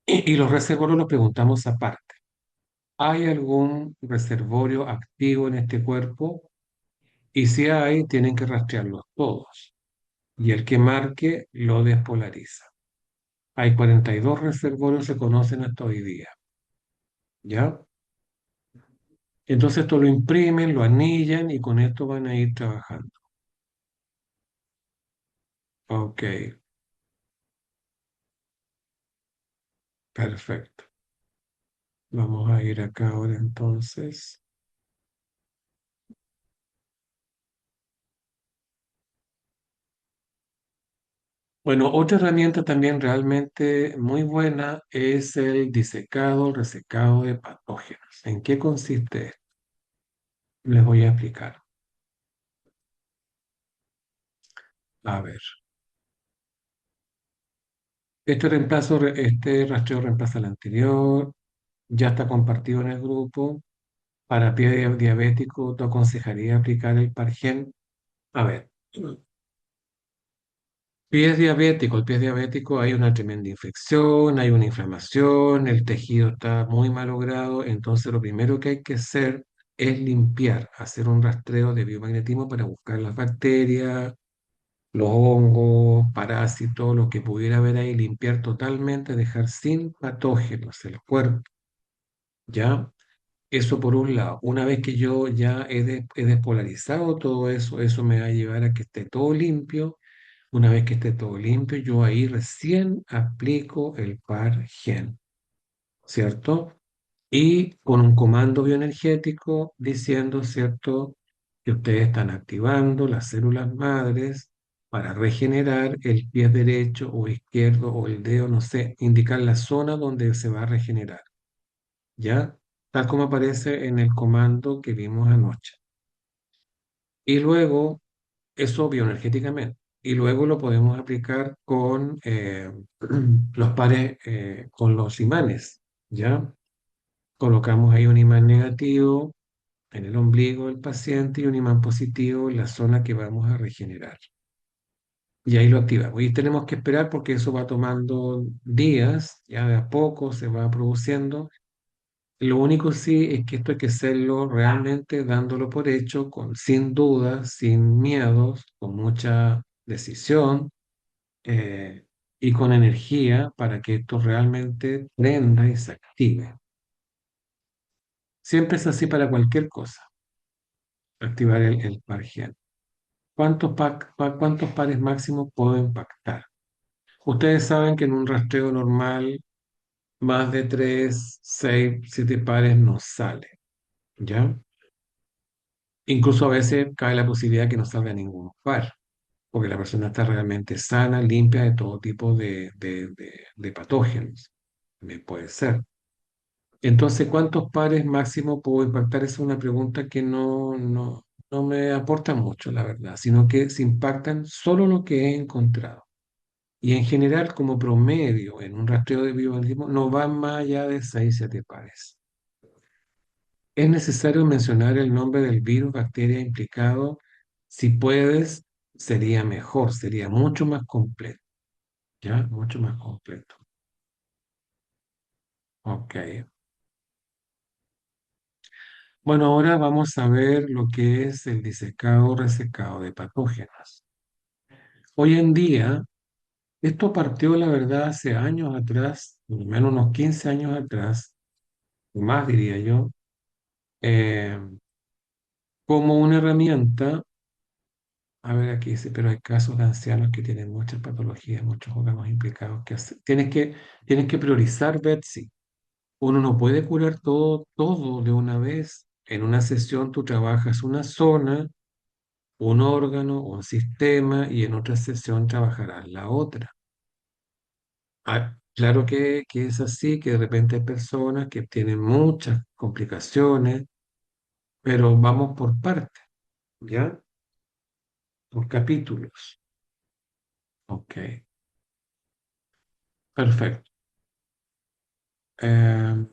Y los reservorios los preguntamos aparte. ¿Hay algún reservorio activo en este cuerpo? Y si hay, tienen que rastrearlos todos. Y el que marque lo despolariza. Hay 42 reservorios, se conocen hasta hoy día. ¿Ya? Entonces esto lo imprimen, lo anillan y con esto van a ir trabajando. Ok, perfecto. Vamos a ir acá ahora entonces. Bueno, otra herramienta también realmente muy buena es el disecado, resecado de patógenos. ¿En qué consiste esto? Les voy a explicar. A ver, este rastreo reemplaza al anterior, ya está compartido en el grupo. Para pie diabético, te aconsejaría aplicar el Pargen. A ver, el pie diabético hay una tremenda infección, hay una inflamación, el tejido está muy malogrado, entonces lo primero que hay que hacer es limpiar, hacer un rastreo de biomagnetismo para buscar las bacterias, los hongos, parásitos, lo que pudiera haber ahí, limpiar totalmente, dejar sin patógenos el cuerpo, ¿ya? Eso por un lado. Una vez que yo ya he despolarizado todo eso, eso me va a llevar a que esté todo limpio. Una vez que esté todo limpio, yo ahí recién aplico el par gen, ¿cierto? Y con un comando bioenergético diciendo, ¿cierto?, que ustedes están activando las células madres para regenerar el pie derecho o izquierdo o el dedo, no sé, indicar la zona donde se va a regenerar, ¿ya? Tal como aparece en el comando que vimos anoche. Y luego, eso bioenergéticamente. Y luego lo podemos aplicar con los pares, con los imanes, ¿ya? Colocamos ahí un imán negativo en el ombligo del paciente y un imán positivo en la zona que vamos a regenerar. Y ahí lo activamos. Y tenemos que esperar porque eso va tomando días, ya de a poco se va produciendo. Lo único sí es que esto hay que hacerlo realmente dándolo por hecho, sin dudas, sin miedos, con mucha decisión y con energía para que esto realmente prenda y se active. Siempre es así para cualquier cosa, activar el par gen. ¿Cuántos pares máximos puedo impactar? Ustedes saben que en un rastreo normal más de 3, 6, 7 pares no sale, ¿ya? Incluso a veces cae la posibilidad que no salga ningún par, porque la persona está realmente sana, limpia de todo tipo de patógenos. También puede ser. Entonces, ¿cuántos pares máximo puedo impactar? Esa es una pregunta que no me aporta mucho, la verdad, sino que se impactan solo lo que he encontrado. Y en general, como promedio, en un rastreo de biometrismo, no van más allá de 6 7 pares. Es necesario mencionar el nombre del virus, bacteria implicado. Si puedes, sería mejor, sería mucho más completo, ¿ya? Mucho más completo. Ok. Bueno, ahora vamos a ver lo que es el disecado resecado de patógenos. Hoy en día, esto partió, la verdad, hace años atrás, por lo menos unos 15 años atrás, o más diría yo, eh, como una herramienta. A ver, aquí dice, pero hay casos de ancianos que tienen muchas patologías, muchos órganos implicados. Tienes que priorizar, Betsy. Uno no puede curar todo, todo de una vez. En una sesión tú trabajas una zona, un órgano, un sistema, y en otra sesión trabajarás la otra. Claro que es así, que de repente hay personas que tienen muchas complicaciones, pero vamos por partes, ¿ya? Por capítulos. Ok, perfecto. Eh,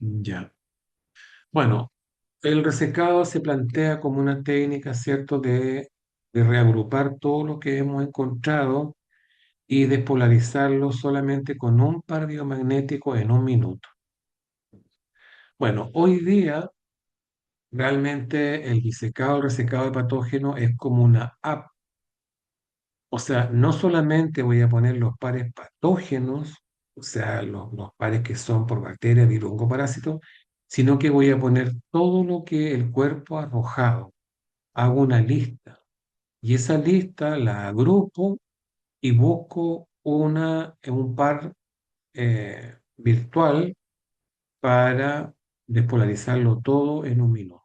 ya. Bueno, el resecado se plantea como una técnica, ¿cierto?, de reagrupar todo lo que hemos encontrado y despolarizarlo solamente con un par biomagnético en un minuto. Bueno, hoy día realmente el disecado, el resecado de patógeno es como una app. O sea, no solamente voy a poner los pares patógenos, o sea, los pares que son por bacterias, virus, hongo, parásitos, sino que voy a poner todo lo que el cuerpo ha arrojado. Hago una lista y esa lista la agrupo y busco un par virtual para despolarizarlo todo en un minuto.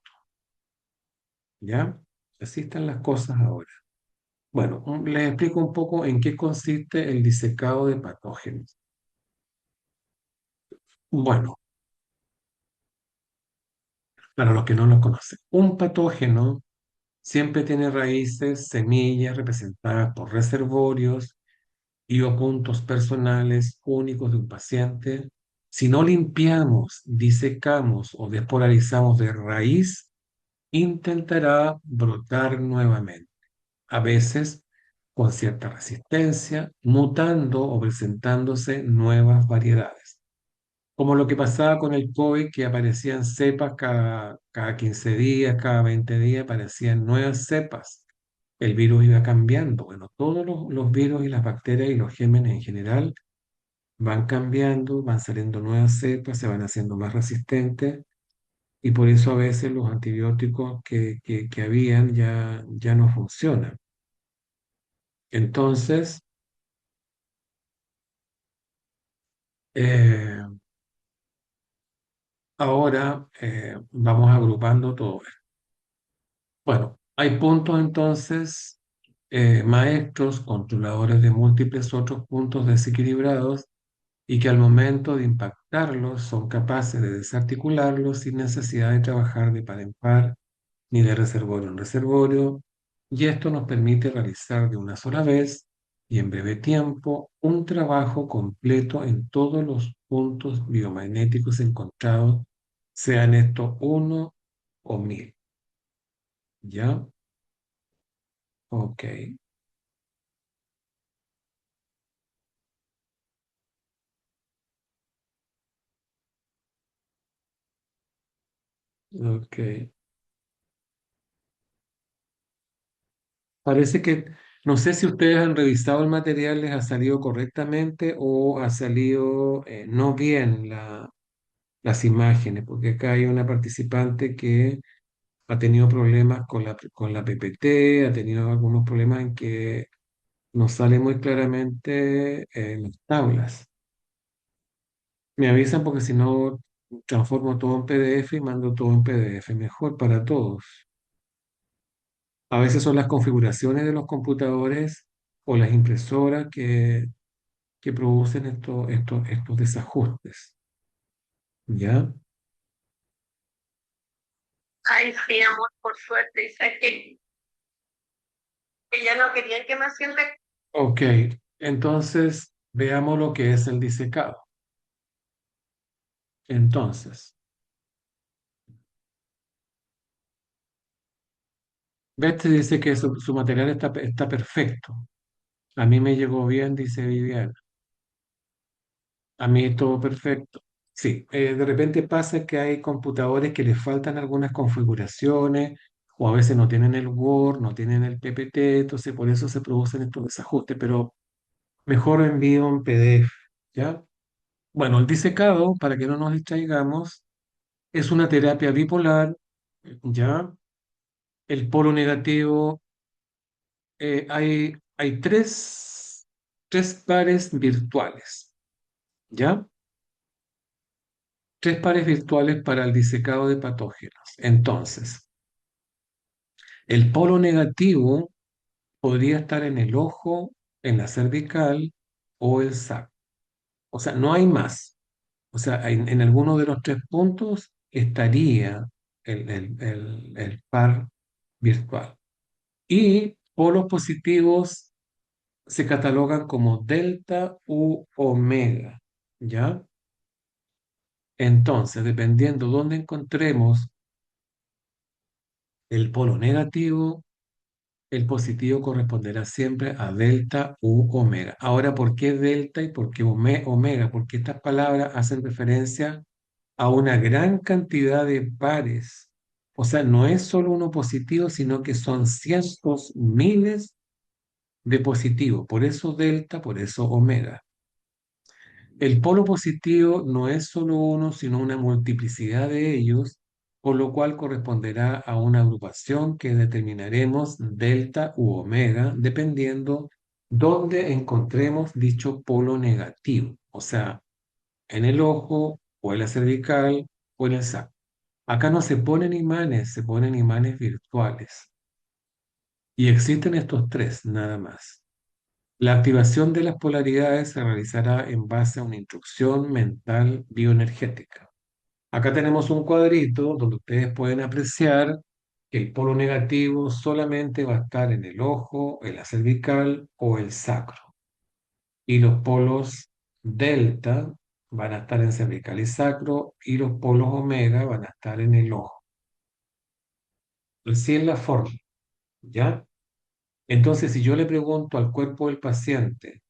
¿Ya? Así están las cosas ahora. Bueno, les explico un poco en qué consiste el disecado de patógenos. Bueno, para los que no lo conocen, un patógeno siempre tiene raíces, semillas representadas por reservorios y o puntos personales únicos de un paciente. Si no limpiamos, disecamos o despolarizamos de raíz, intentará brotar nuevamente, a veces con cierta resistencia, mutando o presentándose nuevas variedades. Como lo que pasaba con el COVID, que aparecían cepas cada 15 días, cada 20 días, aparecían nuevas cepas. El virus iba cambiando. Bueno, todos los virus y las bacterias y los gérmenes en general van cambiando, van saliendo nuevas cepas, se van haciendo más resistentes y por eso a veces los antibióticos que habían ya no funcionan. Entonces, eh, ahora vamos agrupando todo esto. Bueno, hay puntos entonces, maestros, controladores de múltiples otros puntos desequilibrados y que al momento de impactarlos son capaces de desarticularlos sin necesidad de trabajar de par en par ni de reservorio en reservorio, y esto nos permite realizar de una sola vez y en breve tiempo un trabajo completo en todos los puntos biomagnéticos encontrados, sean estos uno o mil. ¿Ya? Ok, ok. Parece que, no sé si ustedes han revisado el material, les ha salido correctamente o ha salido no bien las imágenes, porque acá hay una participante que ha tenido problemas con la PPT, ha tenido algunos problemas en que no sale muy claramente en las tablas. Me avisan porque si no transformo todo en PDF y mando todo en PDF, mejor para todos. A veces son las configuraciones de los computadores o las impresoras que producen estos desajustes. ¿Ya? Ay, sí, amor, por suerte. Y sabes que ya no querían que me sienta. Ok, entonces veamos lo que es el disecado. Entonces, Betsy dice que su material está perfecto. A mí me llegó bien, dice Viviana. A mí todo perfecto. Sí, de repente pasa que hay computadores que les faltan algunas configuraciones o a veces no tienen el Word, no tienen el PPT, entonces por eso se producen estos desajustes, pero mejor envío un PDF, ¿ya? Bueno, el disecado, para que no nos distraigamos, es una terapia bipolar, ¿ya? El polo negativo, hay tres pares virtuales, ¿ya? Tres pares virtuales para el disecado de patógenos. Entonces, el polo negativo podría estar en el ojo, en la cervical o el saco. O sea, no hay más. O sea, en alguno de los tres puntos estaría el par virtual. Y polos positivos se catalogan como delta u omega, ¿ya? Entonces, dependiendo dónde encontremos el polo negativo, el positivo corresponderá siempre a delta u omega. Ahora, ¿por qué delta y por qué omega? Porque estas palabras hacen referencia a una gran cantidad de pares. O sea, no es solo uno positivo, sino que son cientos, miles de positivos. Por eso delta, por eso omega. El polo positivo no es solo uno, sino una multiplicidad de ellos, por lo cual corresponderá a una agrupación que determinaremos delta u omega, dependiendo dónde encontremos dicho polo negativo, o sea, en el ojo o en la cervical o en el saco. Acá no se ponen imanes, se ponen imanes virtuales. Y existen estos tres, nada más. La activación de las polaridades se realizará en base a una instrucción mental bioenergética. Acá tenemos un cuadrito donde ustedes pueden apreciar que el polo negativo solamente va a estar en el ojo, en la cervical o el sacro. Y los polos delta van a estar en cervical y sacro y los polos omega van a estar en el ojo. Así es la forma, ¿ya? Entonces, si yo le pregunto al cuerpo del paciente,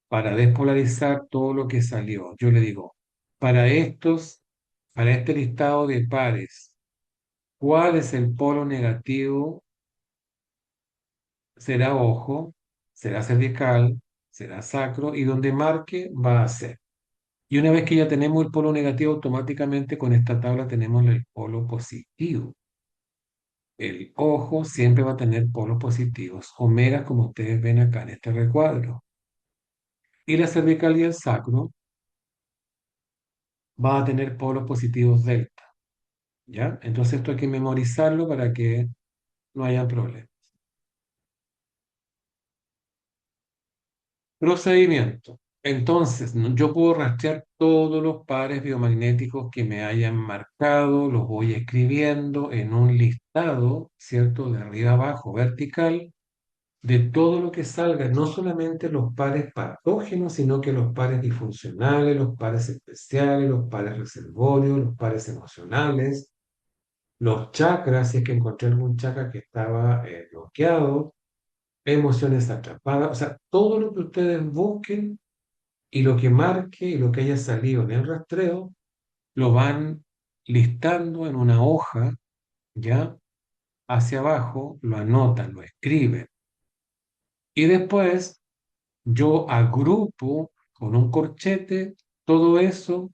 para despolarizar todo lo que salió. Yo le digo, para estos, para este listado de pares, ¿cuál es el polo negativo? Será ojo, será cervical, será sacro, y donde marque va a ser. Y una vez que ya tenemos el polo negativo, automáticamente con esta tabla tenemos el polo positivo. El ojo siempre va a tener polos positivos, omegas, como ustedes ven acá en este recuadro. Y la cervical y el sacro va a tener polos positivos delta. ¿Ya? Entonces esto hay que memorizarlo para que no haya problema. Procedimiento. Entonces, yo puedo rastrear todos los pares biomagnéticos que me hayan marcado, los voy escribiendo en un listado, ¿cierto? De arriba abajo, vertical, de todo lo que salga, no solamente los pares patógenos, sino que los pares disfuncionales, los pares especiales, los pares reservorios, los pares emocionales, los chakras, si es que encontré algún chakra que estaba bloqueado, emociones atrapadas, o sea, todo lo que ustedes busquen y lo que marque y lo que haya salido en el rastreo, lo van listando en una hoja, ¿ya? Hacia abajo, lo anotan, lo escriben. Y después yo agrupo con un corchete todo eso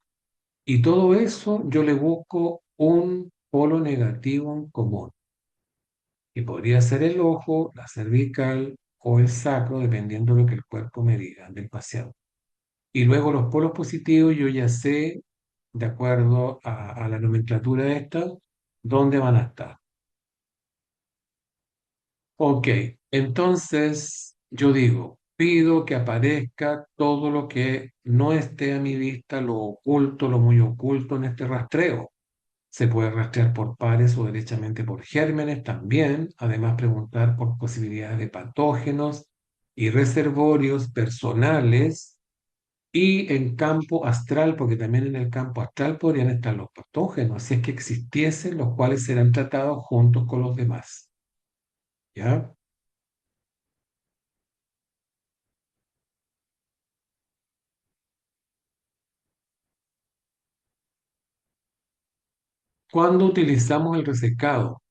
y todo eso yo le busco un polo negativo en común. Y podría ser el ojo, la cervical o el sacro, dependiendo de lo que el cuerpo me diga del paciente. Y luego los polos positivos, yo ya sé, de acuerdo a la nomenclatura esta, dónde van a estar. Ok, entonces yo digo, pido que aparezca todo lo que no esté a mi vista, lo oculto, lo muy oculto en este rastreo. Se puede rastrear por pares o derechamente por gérmenes también. Además, preguntar por posibilidades de patógenos y reservorios personales y en campo astral, porque también en el campo astral podrían estar los patógenos, si es que existiesen, los cuales serán tratados juntos con los demás. ¿Ya? ¿Cuándo utilizamos el resecado?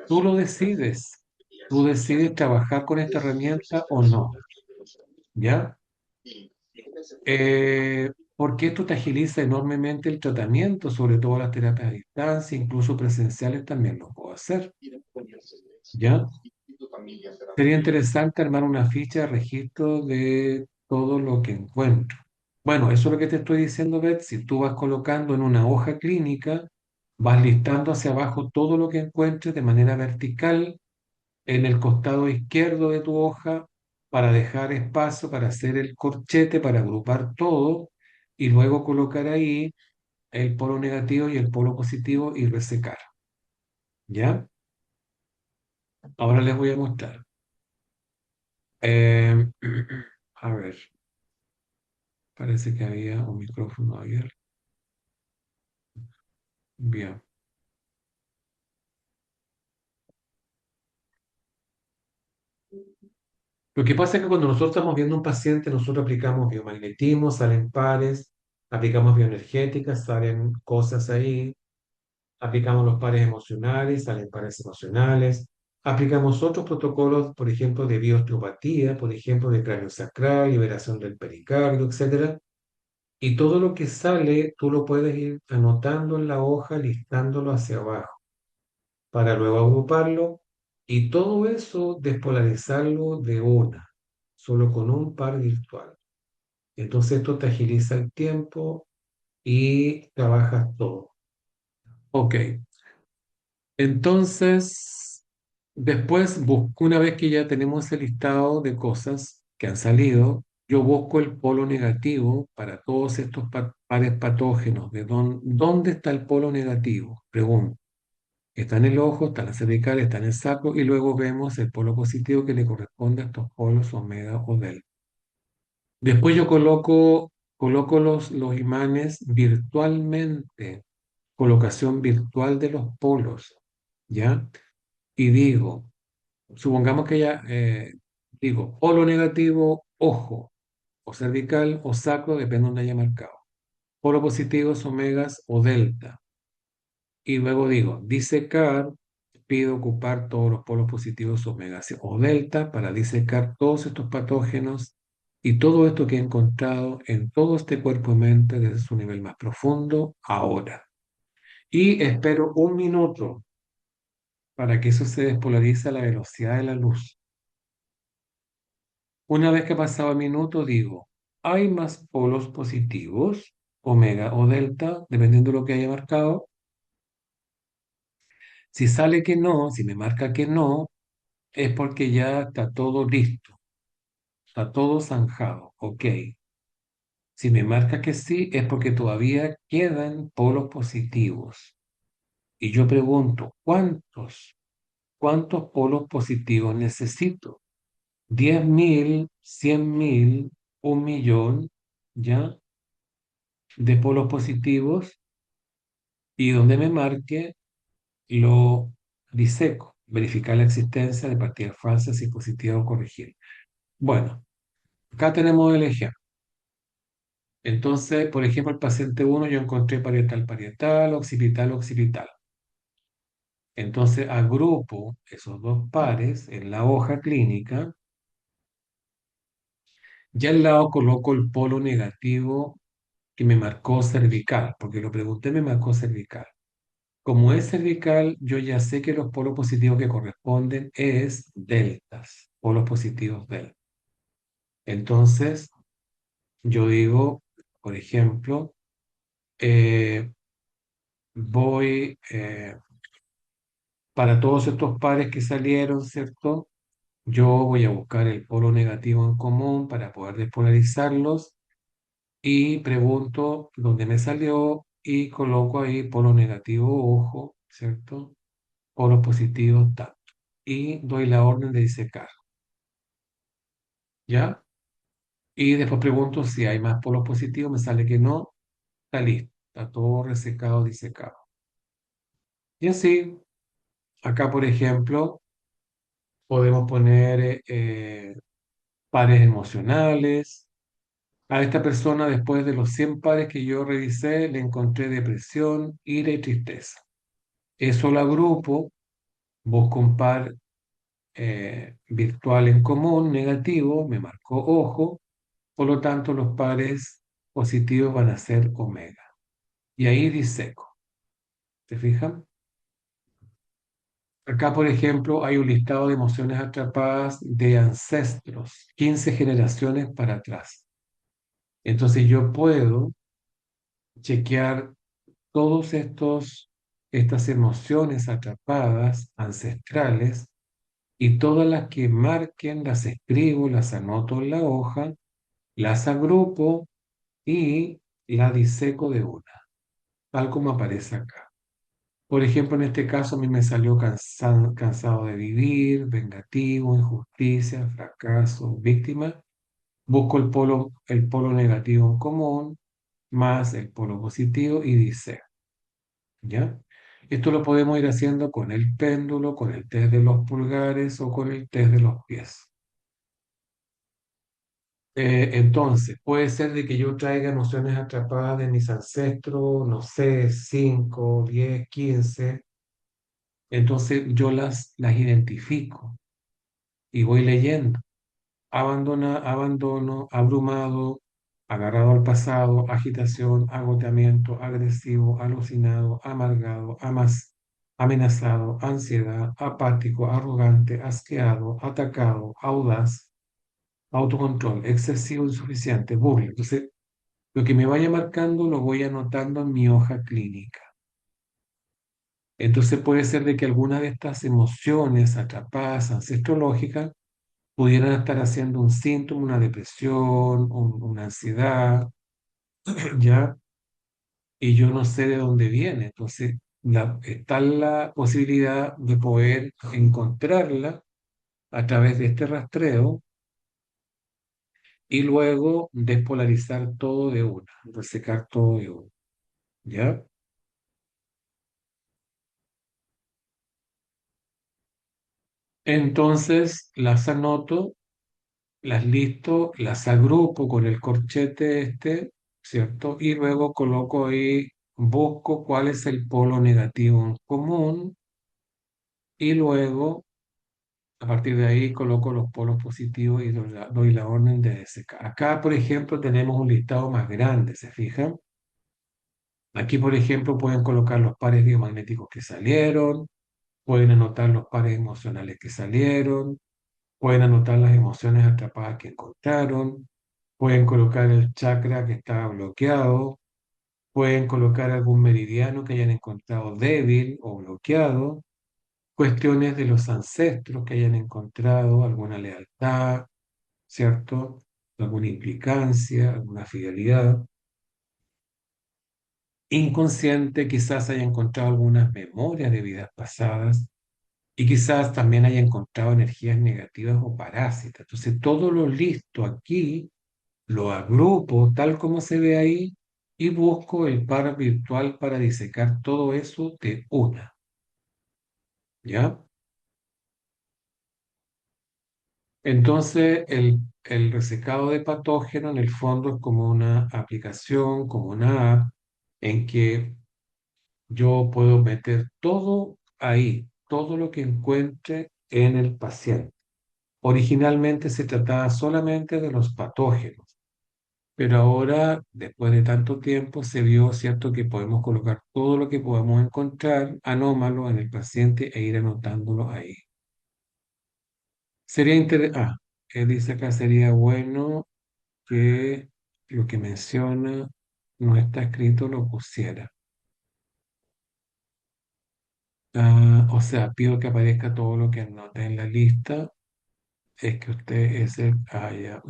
Tú lo decides. Tú decides trabajar con esta herramienta o no, ¿ya? Porque esto te agiliza enormemente el tratamiento, sobre todo las terapias a distancia, incluso presenciales también lo puedo hacer, ¿ya? Sería interesante armar una ficha de registro de todo lo que encuentro. Bueno, eso es lo que te estoy diciendo, Beth. Si tú vas colocando en una hoja clínica, vas listando hacia abajo todo lo que encuentres de manera vertical en el costado izquierdo de tu hoja para dejar espacio para hacer el corchete, para agrupar todo y luego colocar ahí el polo negativo y el polo positivo y resecar. ¿Ya? Ahora les voy a mostrar. Eh, a ver, parece que había un micrófono abierto. Bien. Lo que pasa es que cuando nosotros estamos viendo un paciente, nosotros aplicamos biomagnetismo, salen pares, aplicamos bioenergéticas, salen cosas ahí, aplicamos los pares emocionales, salen pares emocionales, aplicamos otros protocolos, por ejemplo, de bioosteopatía, por ejemplo, de cráneo sacral, liberación del pericardio, etcétera. Y todo lo que sale, tú lo puedes ir anotando en la hoja, listándolo hacia abajo, para luego agruparlo y todo eso despolarizarlo de una, solo con un par virtual. Entonces esto te agiliza el tiempo y trabajas todo. Ok, entonces después busco, una vez que ya tenemos el listado de cosas que han salido, yo busco el polo negativo para todos estos pares patógenos. ¿Dónde está el polo negativo? Pregunto. Está en el ojo, está en la cervical, está en el sacro y luego vemos el polo positivo que le corresponde a estos polos omega o delta. Después yo coloco los imanes virtualmente, colocación virtual de los polos, ¿ya? Y digo, supongamos que ya digo polo negativo, ojo, o cervical o sacro, depende de donde haya marcado. Polo positivo es omegas o delta. Y luego digo, disecar, pido ocupar todos los polos positivos omega o delta para disecar todos estos patógenos y todo esto que he encontrado en todo este cuerpo y mente desde su nivel más profundo ahora. Y espero un minuto para que eso se despolarice a la velocidad de la luz. Una vez que ha pasado el minuto, digo, ¿hay más polos positivos, omega o delta, dependiendo de lo que haya marcado? Si sale que no, si me marca que no, es porque ya está todo listo, está todo zanjado, ok. Si me marca que sí, es porque todavía quedan polos positivos. Y yo pregunto, ¿cuántos polos positivos necesito? 10.000, 100.000, 1.000.000, ¿ya? De polos positivos y donde me marque lo diseco, verificar la existencia de partidas falsas y positivas o corregir. Bueno, acá tenemos el ejemplo. Entonces, por ejemplo, el paciente uno yo encontré parietal, parietal, occipital, occipital. Entonces, agrupo esos dos pares en la hoja clínica y al lado coloco el polo negativo que me marcó cervical, porque lo pregunté, me marcó cervical. Como es cervical, yo ya sé que los polos positivos que corresponden es deltas, polos positivos delta. Entonces, yo digo, por ejemplo, eh, voy para todos estos pares que salieron, ¿cierto? Yo voy a buscar el polo negativo en común para poder despolarizarlos y pregunto dónde me salió y coloco ahí polo negativo, ojo, ¿cierto? Polos positivos, tanto. Y doy la orden de disecar, ¿ya? Y después pregunto si hay más polos positivos, me sale que no, está listo, está todo resecado, disecado. Y así, acá por ejemplo, podemos poner pares emocionales, A esta persona, después de los 100 pares que yo revisé, le encontré depresión, ira y tristeza. Eso lo agrupo, busco un par virtual en común, negativo, me marcó ojo, por lo tanto los pares positivos van a ser omega. Y ahí diseco, ¿se fijan? Acá, por ejemplo, hay un listado de emociones atrapadas de ancestros, 15 generaciones para atrás. Entonces yo puedo chequear todos estas emociones atrapadas, ancestrales, y todas las que marquen, las escribo, las anoto en la hoja, las agrupo y la diseco de una, tal como aparece acá. Por ejemplo, en este caso a mí me salió cansado de vivir, vengativo, injusticia, fracaso, víctima. Busco el polo negativo en común más el polo positivo y dice, ¿ya? Esto lo podemos ir haciendo con el péndulo, con el test de los pulgares o con el test de los pies. Entonces, puede ser de que yo traiga emociones atrapadas de mis ancestros, no sé, 5, 10, 15. Entonces yo las identifico y voy leyendo. Abandono, abrumado, agarrado al pasado, agitación, agotamiento, agresivo, alucinado, amargado, amenazado, ansiedad, apático, arrogante, asqueado, atacado, audaz, autocontrol, excesivo, insuficiente, burla. Entonces, lo que me vaya marcando lo voy anotando en mi hoja clínica. Entonces puede ser de que alguna de estas emociones atrapadas ancestrológicas pudieran estar haciendo un síntoma, una depresión, una ansiedad, ¿ya? Y yo no sé de dónde viene. Entonces, está la posibilidad de poder encontrarla a través de este rastreo y luego despolarizar todo de una, resecar todo de una, ¿ya? Entonces, las anoto, las listo, las agrupo con el corchete este, ¿cierto? Y luego coloco ahí, busco cuál es el polo negativo en común y luego a partir de ahí coloco los polos positivos y doy la orden de SK. Acá, por ejemplo, tenemos un listado más grande, ¿se fijan? Aquí, por ejemplo, pueden colocar los pares biomagnéticos que salieron, pueden anotar los pares emocionales que salieron, pueden anotar las emociones atrapadas que encontraron, pueden colocar el chakra que estaba bloqueado, pueden colocar algún meridiano que hayan encontrado débil o bloqueado, cuestiones de los ancestros que hayan encontrado, alguna lealtad, ¿cierto? Alguna implicancia, alguna fidelidad. Inconsciente, quizás haya encontrado algunas memorias de vidas pasadas y quizás también haya encontrado energías negativas o parásitas. Entonces, todo lo listo aquí lo agrupo tal como se ve ahí y busco el par virtual para disecar todo eso de una, ¿ya? Entonces, el resecado de patógeno en el fondo es como una aplicación, como una app en que yo puedo meter todo ahí, todo lo que encuentre en el paciente. Originalmente se trataba solamente de los patógenos, pero ahora, después de tanto tiempo, se vio, cierto, que podemos colocar todo lo que podemos encontrar anómalo en el paciente e ir anotándolo ahí. Sería interesante, él dice acá, sería bueno que lo que menciona no está escrito, lo pusiera. O sea, pido que aparezca todo lo que anoté en la lista. Es que usted es el... ya.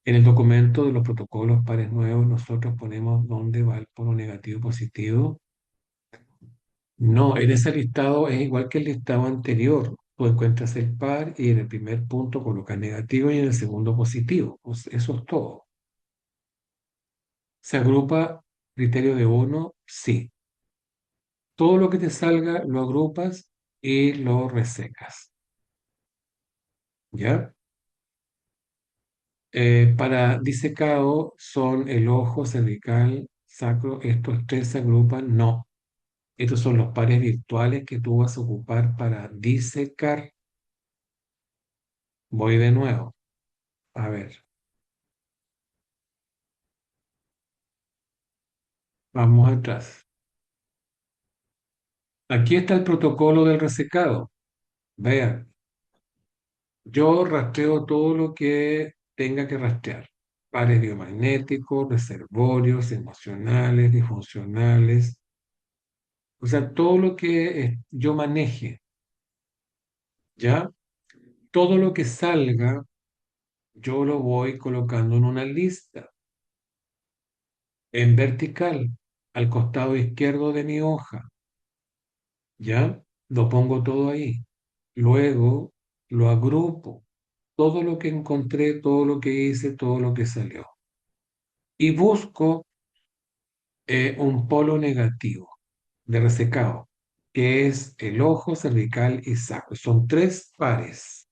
En el documento de los protocolos pares nuevos, nosotros ponemos dónde va el polo negativo positivo. No, en ese listado es igual que el listado anterior. Tú encuentras el par y en el primer punto colocas negativo y en el segundo positivo. Pues eso es todo. ¿Se agrupa criterio de uno? Sí. Todo lo que te salga lo agrupas y lo resecas. ¿Ya? Para disecado son el ojo, cervical, sacro. Estos tres se agrupan. No, estos son los pares virtuales que tú vas a ocupar para disecar. Voy de nuevo. A ver, vamos atrás. Aquí está el protocolo del resecado. Vean, yo rastreo todo lo que tenga que rastrear. Pares biomagnéticos, reservorios, emocionales, disfuncionales. O sea, todo lo que yo maneje, ¿ya? Todo lo que salga, yo lo voy colocando en una lista, en vertical, al costado izquierdo de mi hoja, ¿ya? Lo pongo todo ahí. Luego lo agrupo, todo lo que encontré, todo lo que hice, todo lo que salió. Y busco un polo negativo de resecado, que es el ojo, cervical y sacro. Son tres pares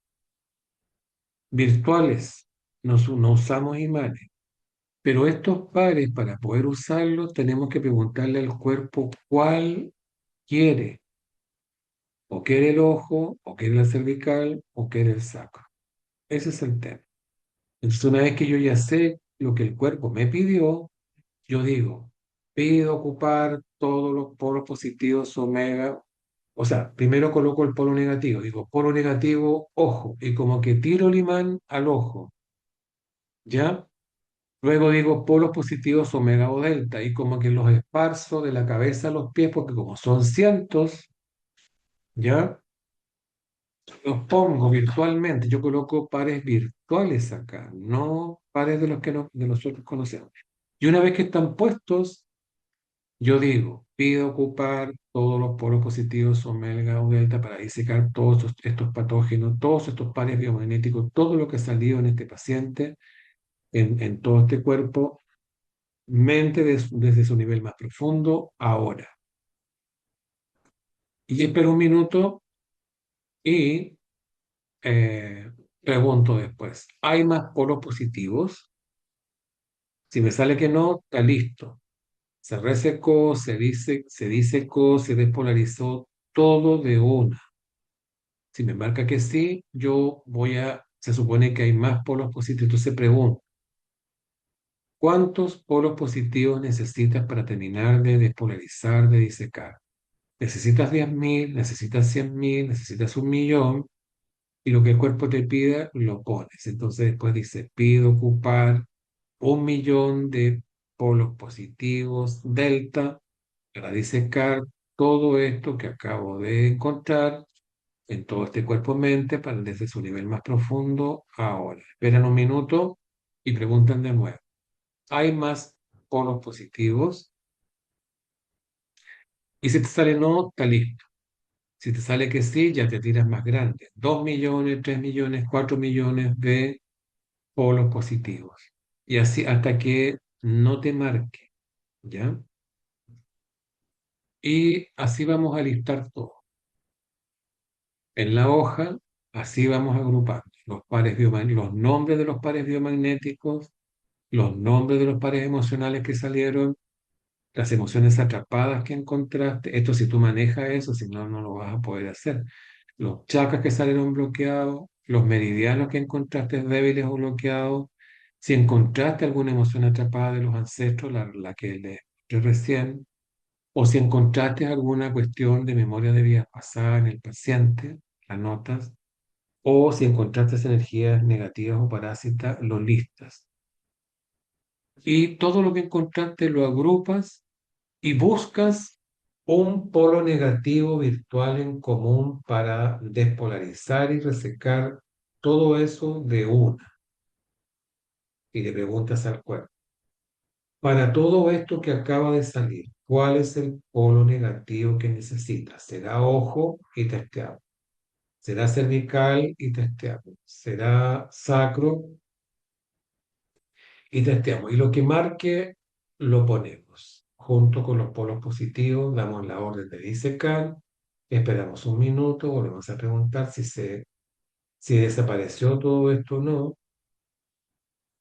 virtuales, no usamos imanes. Pero estos pares, para poder usarlos, tenemos que preguntarle al cuerpo cuál quiere. O quiere el ojo, o quiere la cervical, o quiere el sacro. Ese es el tema. Entonces, una vez que yo ya sé lo que el cuerpo me pidió, yo digo, pido ocupar todos los polos positivos omega. O sea, primero coloco el polo negativo, digo, polo negativo, ojo, y como que tiro el imán al ojo, ¿ya? Luego digo polos positivos omega o delta, y como que los esparzo de la cabeza a los pies, porque como son cientos, ¿ya? Los pongo virtualmente. Yo coloco pares virtuales acá, no pares de los que de nosotros conocemos. Y una vez que están puestos, yo digo, pido ocupar todos los polos positivos omega o delta para disecar todos estos patógenos, todos estos pares biomagnéticos, todo lo que ha salido en este paciente, en todo este cuerpo, mente desde su nivel más profundo, ahora. Y espero un minuto y pregunto después, ¿hay más polos positivos? Si me sale que no, está listo. Se resecó, se disecó, se despolarizó todo de una. Si me marca que sí, se supone que hay más polos positivos. Entonces pregunto, ¿cuántos polos positivos necesitas para terminar de despolarizar, de disecar? ¿Necesitas 10.000? ¿Necesitas 100.000? ¿Necesitas 1.000.000? Y lo que el cuerpo te pida, lo pones. Entonces después dice, pido ocupar 1.000.000 de polos positivos delta para disecar todo esto que acabo de encontrar en todo este cuerpo-mente para desde su nivel más profundo ahora. Esperan un minuto y preguntan de nuevo. ¿Hay más polos positivos? Y si te sale no, está listo. Si te sale que sí, ya te tiras más grande. 2.000.000, 3.000.000, 4.000.000 de polos positivos. Y así hasta que no te marque, ¿ya? Y así vamos a listar todo. En la hoja, así vamos agrupando los nombres de los pares biomagnéticos, los nombres de los pares emocionales que salieron, las emociones atrapadas que encontraste. Esto si tú manejas eso, si no, no lo vas a poder hacer. Los chakras que salieron bloqueados, los meridianos que encontraste débiles o bloqueados. Si encontraste alguna emoción atrapada de los ancestros, la que le mostré recién, o si encontraste alguna cuestión de memoria de vida pasada en el paciente, la notas, o si encontraste energías negativas o parásitas, lo listas. Y todo lo que encontraste lo agrupas y buscas un polo negativo virtual en común para despolarizar y resecar todo eso de una. Y le preguntas al cuerpo, para todo esto que acaba de salir, ¿cuál es el polo negativo que necesitas? ¿Será ojo y testeado? ¿Será cervical y testeado? ¿Será sacro y testeamos? Y lo que marque lo ponemos junto con los polos positivos, damos la orden de disecar, esperamos un minuto, volvemos a preguntar si desapareció todo esto o no,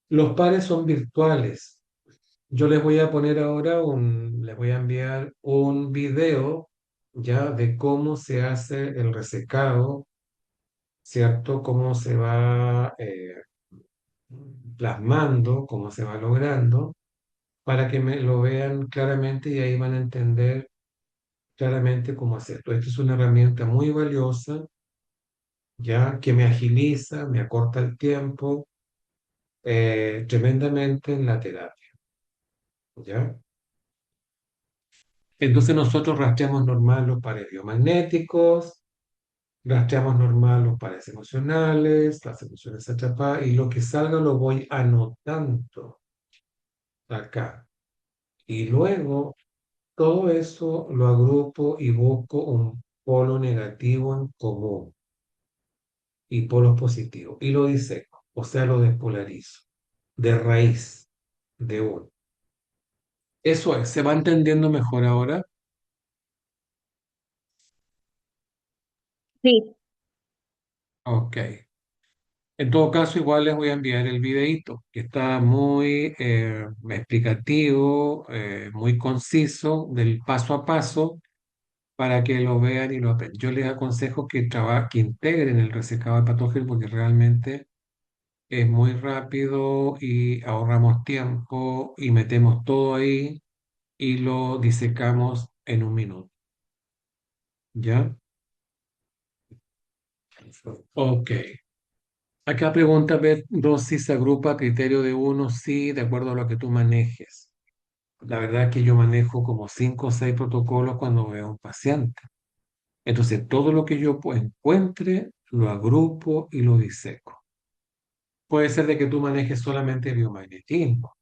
Los pares son virtuales. Yo les voy a poner ahora les voy a enviar un video ya de cómo se hace el resecado, ¿cierto? Cómo se va plasmando, cómo se va logrando, para que me lo vean claramente y ahí van a entender claramente cómo hacerlo. Esta es una herramienta muy valiosa, ya que me agiliza, me acorta el tiempo tremendamente en la terapia, ¿ya? Entonces nosotros rastreamos normal los pares biomagnéticos, rastreamos normal los pares emocionales, las emociones atrapadas, y lo que salga lo voy anotando acá. Y luego todo eso lo agrupo y busco un polo negativo en común y polos positivos. Y lo diseco, o sea, lo despolarizo de raíz, de uno. Eso es, ¿se va entendiendo mejor ahora? Sí. Ok. En todo caso, igual les voy a enviar el videíto, que está muy explicativo, muy conciso, del paso a paso, para que lo vean y lo aprendan. Yo les aconsejo que integren el resecado de patógenos porque realmente es muy rápido y ahorramos tiempo y metemos todo ahí y lo disecamos en un minuto. ¿Ya? Ok. Acá pregunta ver dosis se agrupa a criterio de uno, sí, de acuerdo a lo que tú manejes. La verdad es que yo manejo como 5 o 6 protocolos cuando veo a un paciente. Entonces, todo lo que yo encuentre, lo agrupo y lo diseco. Puede ser de que tú manejes solamente biomagnetismo.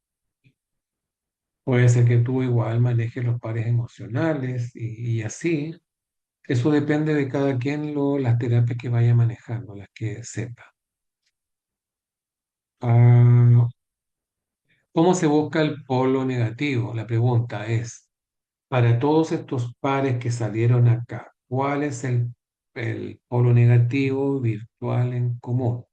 Puede ser que tú igual manejes los pares emocionales y así. Eso depende de cada quien, las terapias que vaya manejando, las que sepa. Ah, ¿cómo se busca el polo negativo? La pregunta es, para todos estos pares que salieron acá, ¿cuál es el polo negativo virtual en común?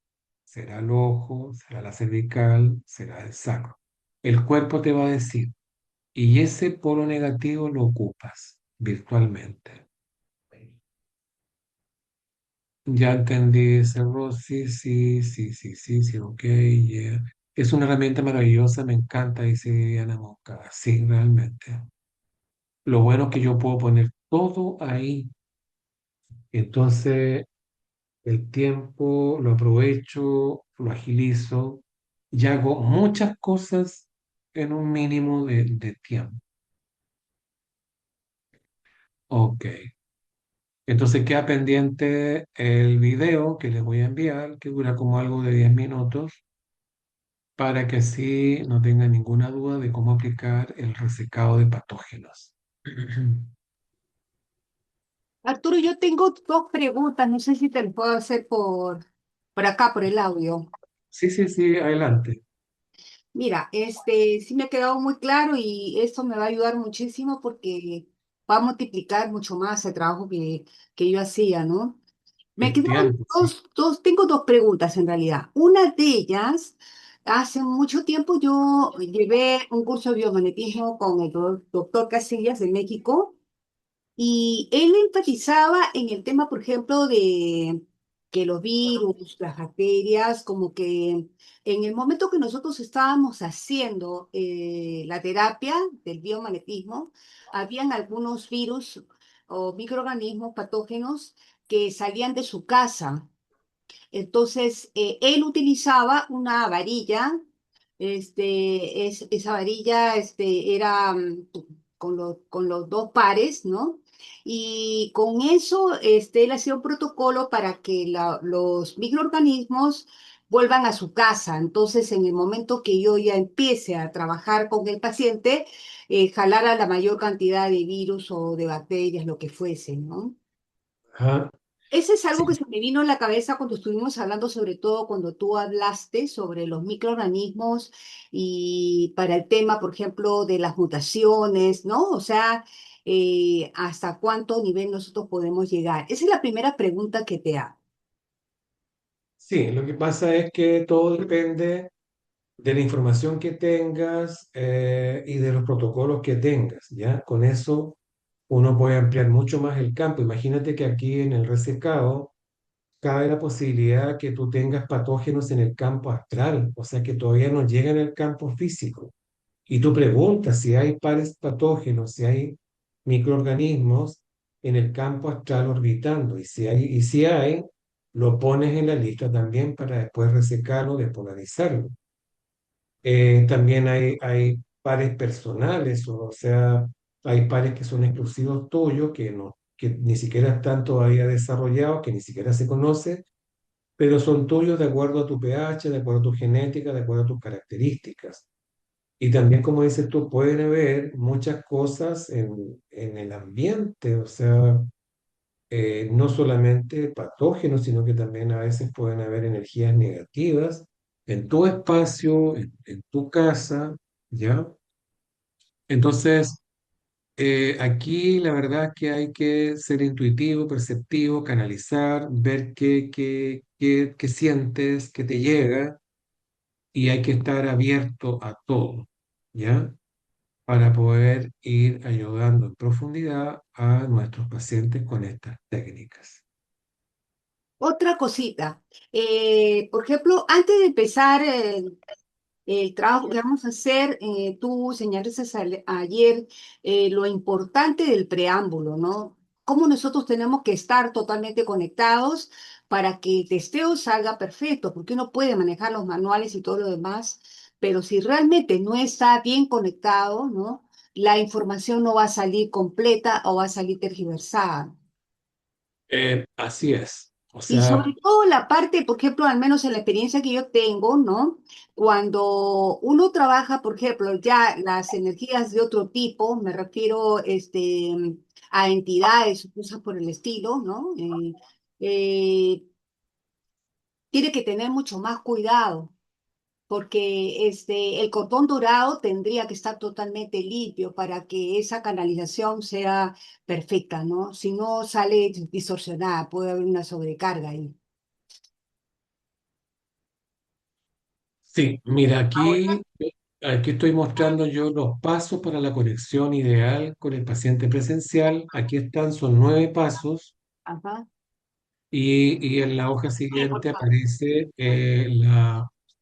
¿Será el ojo? ¿Será la cervical? ¿Será el sacro? El cuerpo te va a decir, y ese polo negativo lo ocupas virtualmente. Ya entendí, cerró, sí, sí, sí, sí, sí, sí, ok, yeah. Es una herramienta maravillosa, me encanta, dice Diana Mosca. Sí, realmente. Lo bueno es que yo puedo poner todo ahí. Entonces, el tiempo lo aprovecho, lo agilizo y hago muchas cosas en un mínimo de tiempo. Ok. Entonces queda pendiente el video que les voy a enviar, que dura como algo de 10 minutos, para que así no tengan ninguna duda de cómo aplicar el resecado de patógenos. Arturo, yo tengo dos preguntas, no sé si te las puedo hacer por acá, por el audio. Sí, sí, sí, adelante. Mira, sí me ha quedado muy claro y esto me va a ayudar muchísimo porque va a multiplicar mucho más el trabajo que yo hacía, ¿no? Me El quedaron tiempo, sí. tengo dos preguntas en realidad. Una de ellas, hace mucho tiempo yo llevé un curso de biomagnetismo con el doctor Casillas de México. Y él enfatizaba en el tema, por ejemplo, de que los virus, las bacterias, como que en el momento que nosotros estábamos haciendo la terapia del biomagnetismo, habían algunos virus o microorganismos patógenos que salían de su casa. Entonces, él utilizaba una varilla, esa varilla era con los dos pares, ¿no? Y con eso, él hacía un protocolo para que los microorganismos vuelvan a su casa. Entonces, en el momento que yo ya empiece a trabajar con el paciente, jalara la mayor cantidad de virus o de bacterias, lo que fuese, ¿no? Ajá. Ese es algo que Sí, se me vino en la cabeza cuando estuvimos hablando, sobre todo cuando tú hablaste sobre los microorganismos y para el tema, por ejemplo, de las mutaciones, ¿no? O sea, ¿hasta cuánto nivel nosotros podemos llegar? Esa es la primera pregunta que te hago. sí, lo que pasa es que todo depende. de la información que tengas y de los protocolos que tengas, ¿ya? Con eso uno puede ampliar mucho más el campo. Imagínate que aquí en el resecado cabe la posibilidad que tú tengas patógenos en el campo astral, o sea que todavía no llegan al campo físico. Y tú preguntas si hay pares patógenos, si hay microorganismos en el campo astral orbitando. Y si hay, lo pones en la lista también para después resecarlo, despolarizarlo. También hay pares personales, o sea, hay pares que son exclusivos tuyos, que ni siquiera están todavía desarrollados, que ni siquiera se conocen, pero son tuyos de acuerdo a tu pH, de acuerdo a tu genética, de acuerdo a tus características. Y también, como dices tú, pueden haber muchas cosas en el ambiente, o sea, no solamente patógenos, sino que también a veces pueden haber energías negativas en tu espacio, en tu casa, ¿ya? Entonces, aquí la verdad es que hay que ser intuitivo, perceptivo, canalizar, ver qué sientes, qué te llega, y hay que estar abierto a todo, ¿ya? Para poder ir ayudando en profundidad a nuestros pacientes con estas técnicas. Otra cosita, por ejemplo, antes de empezar el trabajo que vamos a hacer, tú señalaste ayer lo importante del preámbulo, ¿no? Cómo nosotros tenemos que estar totalmente conectados para que el testeo salga perfecto, porque uno puede manejar los manuales y todo lo demás, pero si realmente no está bien conectado, ¿no? La información no va a salir completa o va a salir tergiversada. Así es. O Y sea, sobre todo la parte, por ejemplo, al menos en la experiencia que yo tengo, ¿no? Cuando uno trabaja, por ejemplo, ya las energías de otro tipo, me refiero a entidades, cosas por el estilo, ¿no? Eh, tiene que tener mucho más cuidado, porque el cordón dorado tendría que estar totalmente limpio para que esa canalización sea perfecta, ¿no? Si no sale distorsionada, puede haber una sobrecarga ahí. sí, mira, aquí estoy mostrando yo los pasos para la conexión ideal con el paciente presencial. Aquí están, son 9 pasos Ajá. y en la hoja siguiente aparece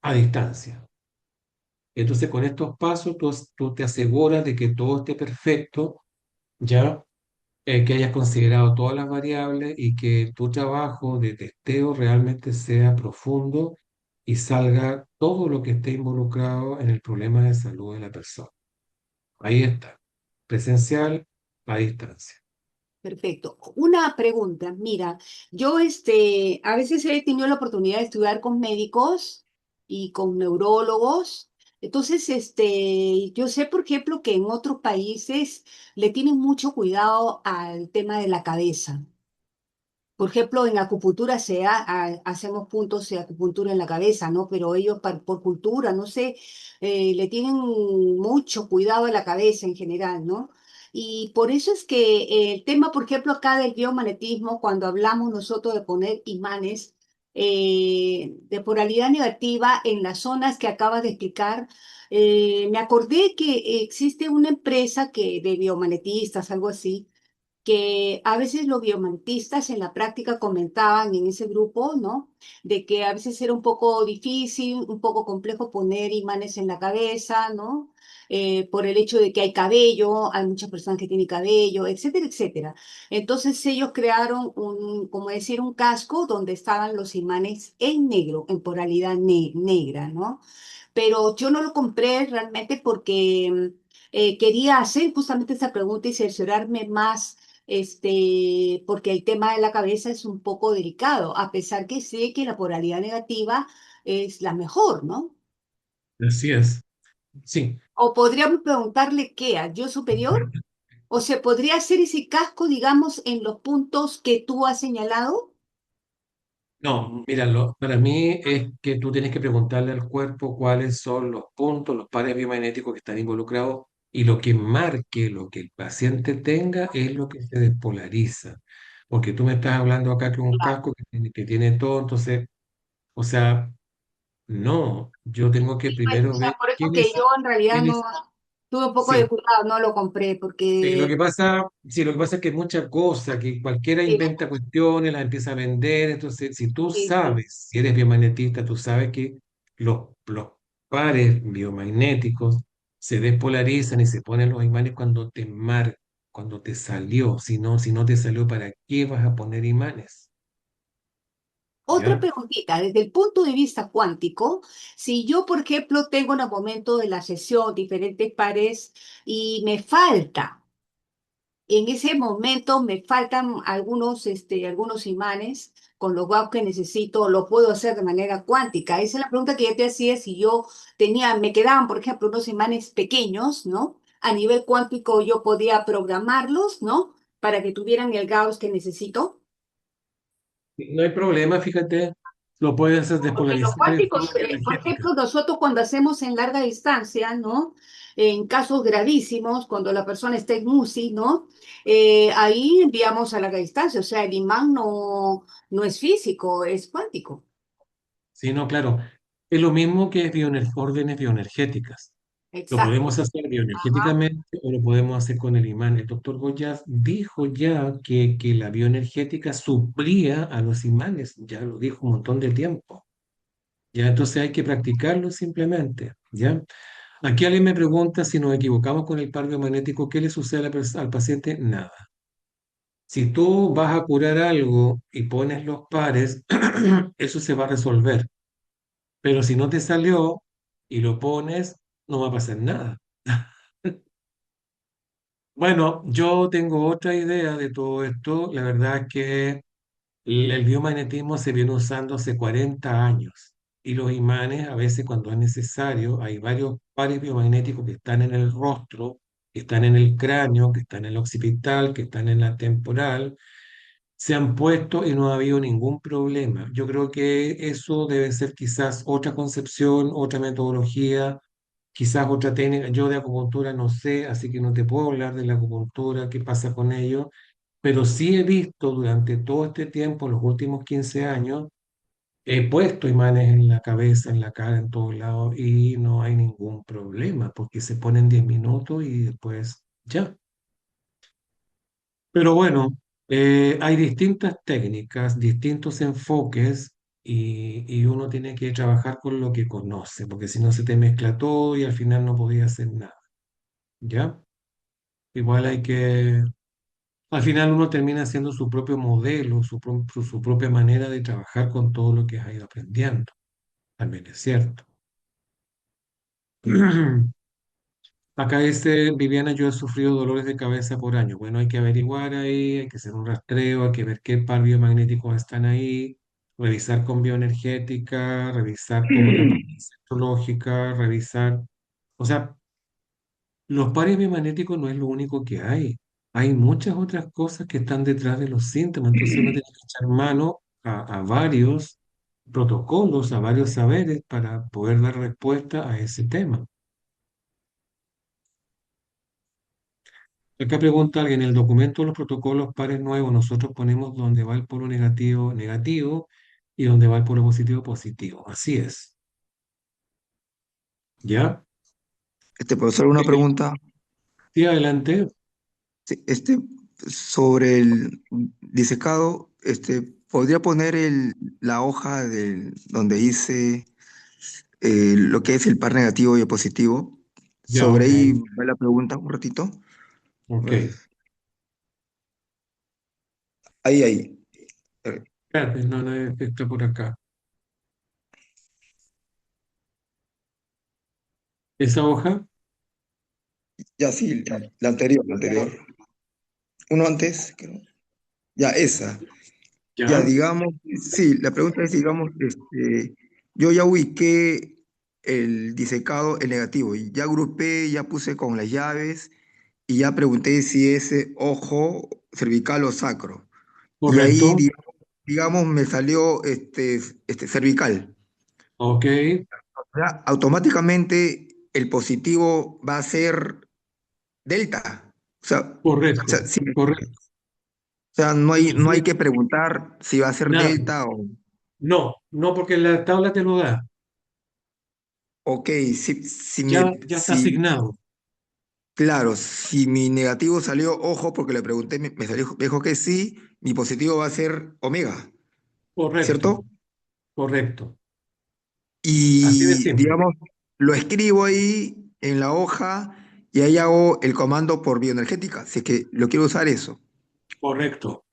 a distancia. Entonces, con estos pasos tú te aseguras de que todo esté perfecto, ya que hayas considerado todas las variables y que tu trabajo de testeo realmente sea profundo y salga todo lo que esté involucrado en el problema de salud de la persona. Ahí está, presencial a distancia. Perfecto. Una pregunta, mira, yo a veces he tenido la oportunidad de estudiar con médicos y con neurólogos. Entonces, yo sé, por ejemplo, que en otros países le tienen mucho cuidado al tema de la cabeza. Por ejemplo, en acupuntura hacemos puntos de acupuntura en la cabeza, ¿no? Pero ellos por cultura, no sé, le tienen mucho cuidado a la cabeza en general, ¿no? Y por eso es que el tema, por ejemplo, acá del biomagnetismo, cuando hablamos nosotros de poner imanes de polaridad negativa en las zonas que acabas de explicar, me acordé que existe una empresa de biomagnetistas, algo así que a veces los biomantistas en la práctica comentaban en ese grupo, ¿no? De que a veces era un poco difícil, un poco complejo poner imanes en la cabeza, ¿no? Por el hecho de que hay cabello, hay muchas personas que tienen cabello, etcétera, etcétera. Entonces ellos crearon como decir, un casco donde estaban los imanes en negro, en polaridad negra, ¿no? Pero yo no lo compré realmente porque quería hacer justamente esa pregunta y cerciorarme más, porque el tema de la cabeza es un poco delicado, a pesar que sé que la polaridad negativa es la mejor, ¿no? Así es. Sí, O podríamos preguntarle qué, ¿al yo superior? ¿O se podría hacer ese casco, digamos, en los puntos que tú has señalado? no, mira, para mí es que tú tienes que preguntarle al cuerpo cuáles son los puntos, los pares biomagnéticos que están involucrados y lo que marque lo que el paciente tenga es lo que se despolariza. Porque tú me estás hablando acá que un Claro. casco que tiene todo, entonces, o sea, No, yo tengo que Pues, o primero sea, ver por eso que yo en realidad quién no es, tuve un poco de sí. cuidado, no lo compré Sí, porque lo que pasa es que muchas cosas, que cualquiera sí, inventa cuestiones, las empieza a vender, entonces si tú sí, sí. sabes, si eres biomagnetista, tú sabes que los pares biomagnéticos se despolarizan y se ponen los imanes cuando te marca, cuando te salió, si no te salió, ¿para qué vas a poner imanes? Otra ¿Ya? preguntita, desde el punto de vista cuántico, si yo, por ejemplo, tengo en el momento de la sesión diferentes pares y me falta, en ese momento me faltan algunos imanes con los guau que necesito, lo puedo hacer de manera cuántica. Esa es la pregunta que yo te hacía si yo me quedaban, por ejemplo, unos imanes pequeños, ¿no? A nivel cuántico yo podía programarlos, ¿no? Para que tuvieran el Gauss que necesito. No hay problema, fíjate, lo puedes hacer Porque los despolarizar en cuánticos, forma por bioenergética. ejemplo, nosotros cuando hacemos en larga distancia, ¿no? En casos gravísimos, cuando la persona está en UCI, ¿no? Ahí enviamos a larga distancia, o sea, el imán no es físico, es cuántico. Sí, no, claro, es lo mismo que órdenes bioenergéticas. Lo Exacto. podemos hacer Ajá. bioenergéticamente o lo podemos hacer con el imán. El doctor Goya dijo ya que la bioenergética suplía a los imanes, ya lo dijo un montón de tiempo. Ya, entonces hay que practicarlo simplemente, ¿ya? Aquí alguien me pregunta si nos equivocamos con el par biomagnético, ¿qué le sucede a al paciente? Nada. Si tú vas a curar algo y pones los pares, eso se va a resolver. Pero si no te salió y lo pones, no va a pasar nada. Bueno, yo tengo otra idea de todo esto. La verdad es que el biomagnetismo se viene usando hace 40 años y los imanes a veces cuando es necesario, hay varios pares biomagnéticos que están en el rostro, que están en el cráneo, que están en el occipital, que están en la temporal, se han puesto y no ha habido ningún problema. Yo creo que eso debe ser quizás otra concepción, otra metodología, quizás otra técnica. Yo de acupuntura no sé, así que no te puedo hablar de la acupuntura, qué pasa con ello, pero sí he visto durante todo este tiempo, los últimos 15 años, he puesto imanes en la cabeza, en la cara, en todos lados y no hay ningún problema porque se ponen 10 minutos y después ya. Pero bueno, hay distintas técnicas, distintos enfoques y uno tiene que trabajar con lo que conoce, porque si no se te mezcla todo y al final no podía hacer nada, ¿ya? Igual al final uno termina haciendo su propio modelo, su propia manera de trabajar con todo lo que ha ido aprendiendo, también es cierto. Acá dice Viviana, yo he sufrido dolores de cabeza por años. Bueno, hay que averiguar ahí, hay que hacer un rastreo, hay que ver qué par biomagnéticos están ahí, revisar con bioenergética, revisar con la parte citológica, revisar. O sea, los pares biomagnéticos no es lo único que hay. Hay muchas otras cosas que están detrás de los síntomas. Entonces uno tiene que echar mano a varios protocolos, a varios saberes para poder dar respuesta a ese tema. Acá pregunta alguien, en el documento de los protocolos pares nuevos, nosotros ponemos donde va el polo negativo, negativo, y donde va el polo positivo, positivo. Así es. ¿Ya? Profesor, una pregunta. Sí, adelante. Sí, sobre el disecado, ¿podría poner la hoja donde dice lo que es el par negativo y el positivo? Ya, Sobre ok. ahí va la pregunta un ratito. A Ok. ver. Ahí, ahí. Espérate, no, no, está por acá. ¿Esa hoja? Ya, sí, la anterior. Uno antes, creo. Ya, esa. Ya, Ya. digamos, sí, la pregunta es, digamos, yo ya ubiqué el disecado, el negativo, y ya agrupé, ya puse con las llaves, y ya pregunté si es ojo cervical o sacro. Y ahí, Correcto. digamos, me salió cervical. Ok. Ya, automáticamente el positivo va a ser delta. O Correcto. sea, Correcto. no hay Así- que preguntar si va a ser Nada. delta o... No, no, porque la tabla te lo da. Ok, si Ya está asignado. claro, si mi negativo salió, ojo, porque le pregunté, me salió, me dijo que sí, mi positivo va a ser omega, ¿cierto? Correcto, correcto. Así de Y simple. digamos, lo escribo ahí en la hoja y ahí hago el comando por bioenergética, si es que lo quiero usar eso. Correcto.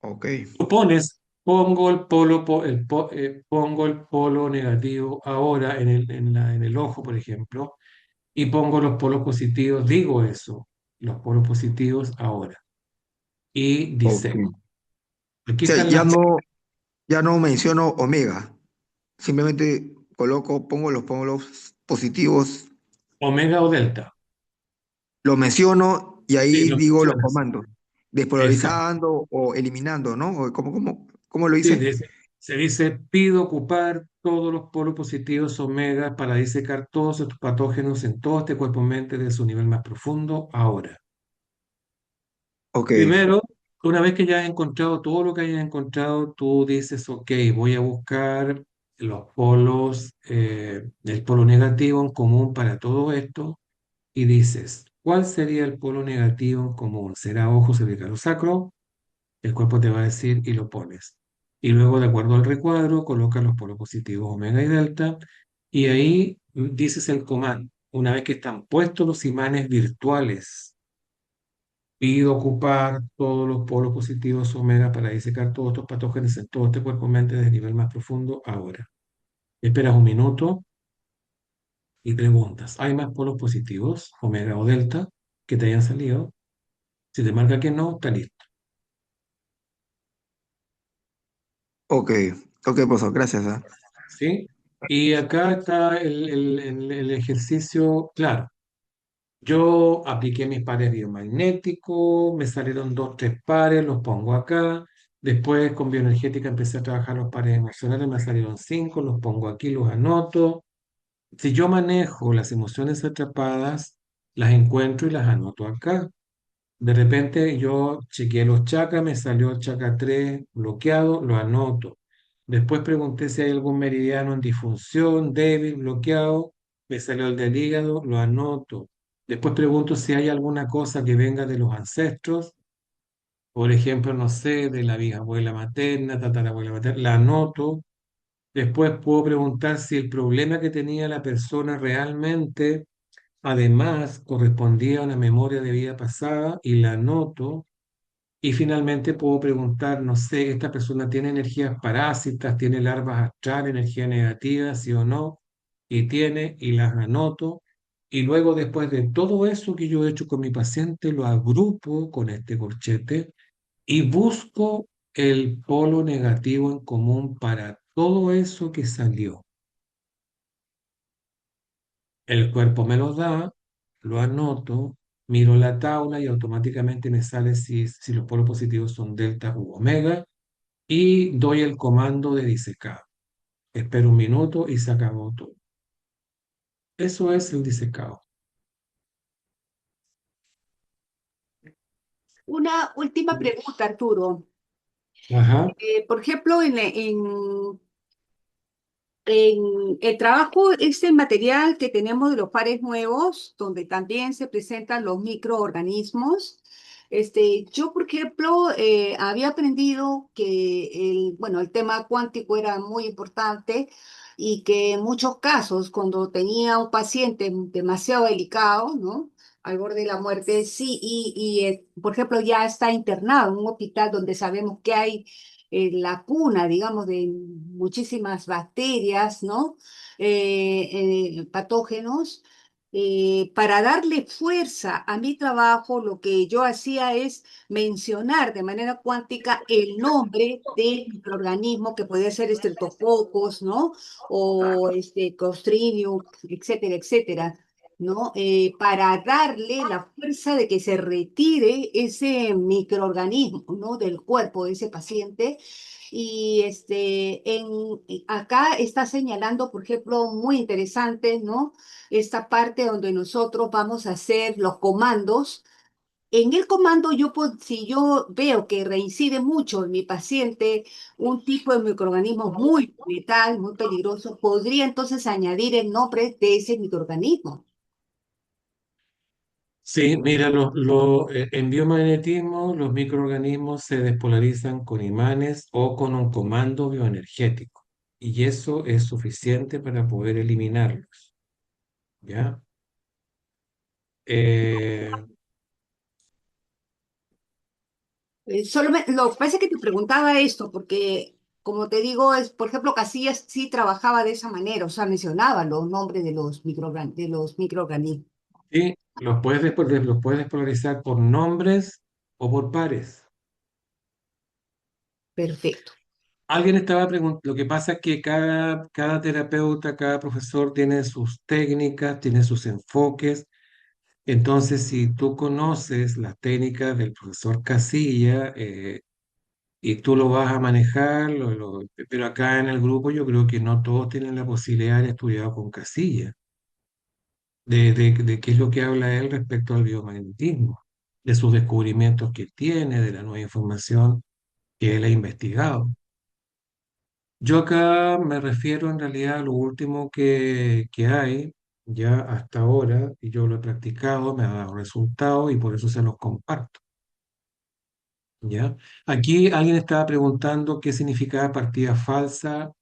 Ok, Tú pones, pongo el polo, pongo el polo negativo ahora en el ojo, por ejemplo, y pongo los polos positivos, digo eso, los polos positivos ahora, y ok. diseco. Aquí O sea, están las ya no menciono omega, simplemente pongo los pómulos positivos, omega o delta. lo menciono y Sí, ahí lo digo los mencionas. comandos, Exacto. despolarizando o eliminando, ¿no? O cómo lo Sí, hice? se dice, pido ocupar todos los polos positivos omega para disecar todos estos patógenos en todo este cuerpo-mente de su nivel más profundo ahora. Ok, Primero, una vez que ya has encontrado todo lo que hayas encontrado, tú dices, ok, voy a buscar los polos, el polo negativo en común para todo esto, y dices, ¿cuál sería el polo negativo en común? ¿Será ojo cervical o sacro? El cuerpo te va a decir y lo pones. Y luego, de acuerdo al recuadro, colocas los polos positivos omega y delta, y ahí dices el comando. Una vez que están puestos los imanes virtuales, pido ocupar todos los polos positivos omega para disecar todos estos patógenos en todo este cuerpo-mente desde el nivel más profundo ahora. Esperas un minuto y preguntas, ¿hay más polos positivos, omega o delta, que te hayan salido? Si te marca que no, está listo. ok, ok, profesor, gracias. ¿Ah? ¿Sí? Y acá está el ejercicio, claro. Yo apliqué mis pares biomagnéticos, me salieron dos, tres pares, los pongo acá. Después con bioenergética empecé a trabajar los pares emocionales, me salieron cinco, los pongo aquí, los anoto. Si yo manejo las emociones atrapadas, las encuentro y las anoto acá. De repente yo chequeé los chakras, me salió el chakra 3 bloqueado, lo anoto. Después pregunté si hay algún meridiano en disfunción, débil, bloqueado, me salió el del hígado, lo anoto. Después pregunto si hay alguna cosa que venga de los ancestros, por ejemplo, no sé, de la bisabuela materna, tatarabuela materna, la anoto. Después puedo preguntar si el problema que tenía la persona realmente, además, correspondía a una memoria de vida pasada y la anoto. Y finalmente puedo preguntar, no sé, ¿esta persona tiene energías parásitas, tiene larvas astrales, energía negativa, sí o no? Y tiene, y las anoto. Y luego, después de todo eso que yo he hecho con mi paciente, lo agrupo con este corchete y busco el polo negativo en común para todo eso que salió. El cuerpo me lo da, lo anoto, miro la tabla y automáticamente me sale si los polos positivos son delta u omega y doy el comando de disecado. Espero un minuto y se acabó todo. Eso es el disecado. Una última pregunta, Arturo. Ajá, Por ejemplo, en el trabajo, este material que tenemos de los pares nuevos, donde también se presentan los microorganismos, yo, por ejemplo, había aprendido que bueno, el tema cuántico era muy importante y que en muchos casos, cuando tenía un paciente demasiado delicado, ¿no? Al borde de la muerte, sí, por ejemplo, ya está internado en un hospital donde sabemos que hay la cuna, digamos, de muchísimas bacterias, ¿no? Patógenos. Para darle fuerza a mi trabajo, lo que yo hacía es mencionar de manera cuántica el nombre del microorganismo que puede ser estreptococos, ¿no? O Clostridium, etcétera, etcétera. ¿No? Para darle la fuerza de que se retire ese microorganismo, ¿no? Del cuerpo de ese paciente. Y acá está señalando, por ejemplo, muy interesante, ¿no? Esta parte donde nosotros vamos a hacer los comandos En el comando, si yo veo que reincide mucho en mi paciente un tipo de microorganismo muy letal, muy peligroso, podría entonces añadir el nombre de ese microorganismo. Sí, mira, en biomagnetismo los microorganismos se despolarizan con imanes o con un comando bioenergético y eso es suficiente para poder eliminarlos, ¿ya? Eh, Lo que pasa es que te preguntaba esto, porque como te digo, por ejemplo, Casillas sí trabajaba de esa manera, o sea, mencionaba los nombres de de los microorganismos. y los puedes despolarizar por nombres o por pares. Perfecto. Alguien estaba preguntando, lo que pasa es que cada terapeuta, cada profesor tiene sus técnicas, tiene sus enfoques. Entonces, si tú conoces las técnicas del profesor Casilla y tú lo vas a manejar, pero acá en el grupo yo creo que no todos tienen la posibilidad de haber estudiado con Casilla, de qué es lo que habla él respecto al biomagnetismo, de sus descubrimientos que tiene, de la nueva información que él ha investigado. Yo acá me refiero en realidad a lo último que hay ya hasta ahora, y yo lo he practicado, me ha dado resultados y por eso se los comparto. ¿Ya? Aquí alguien estaba preguntando qué significaba partida falsa.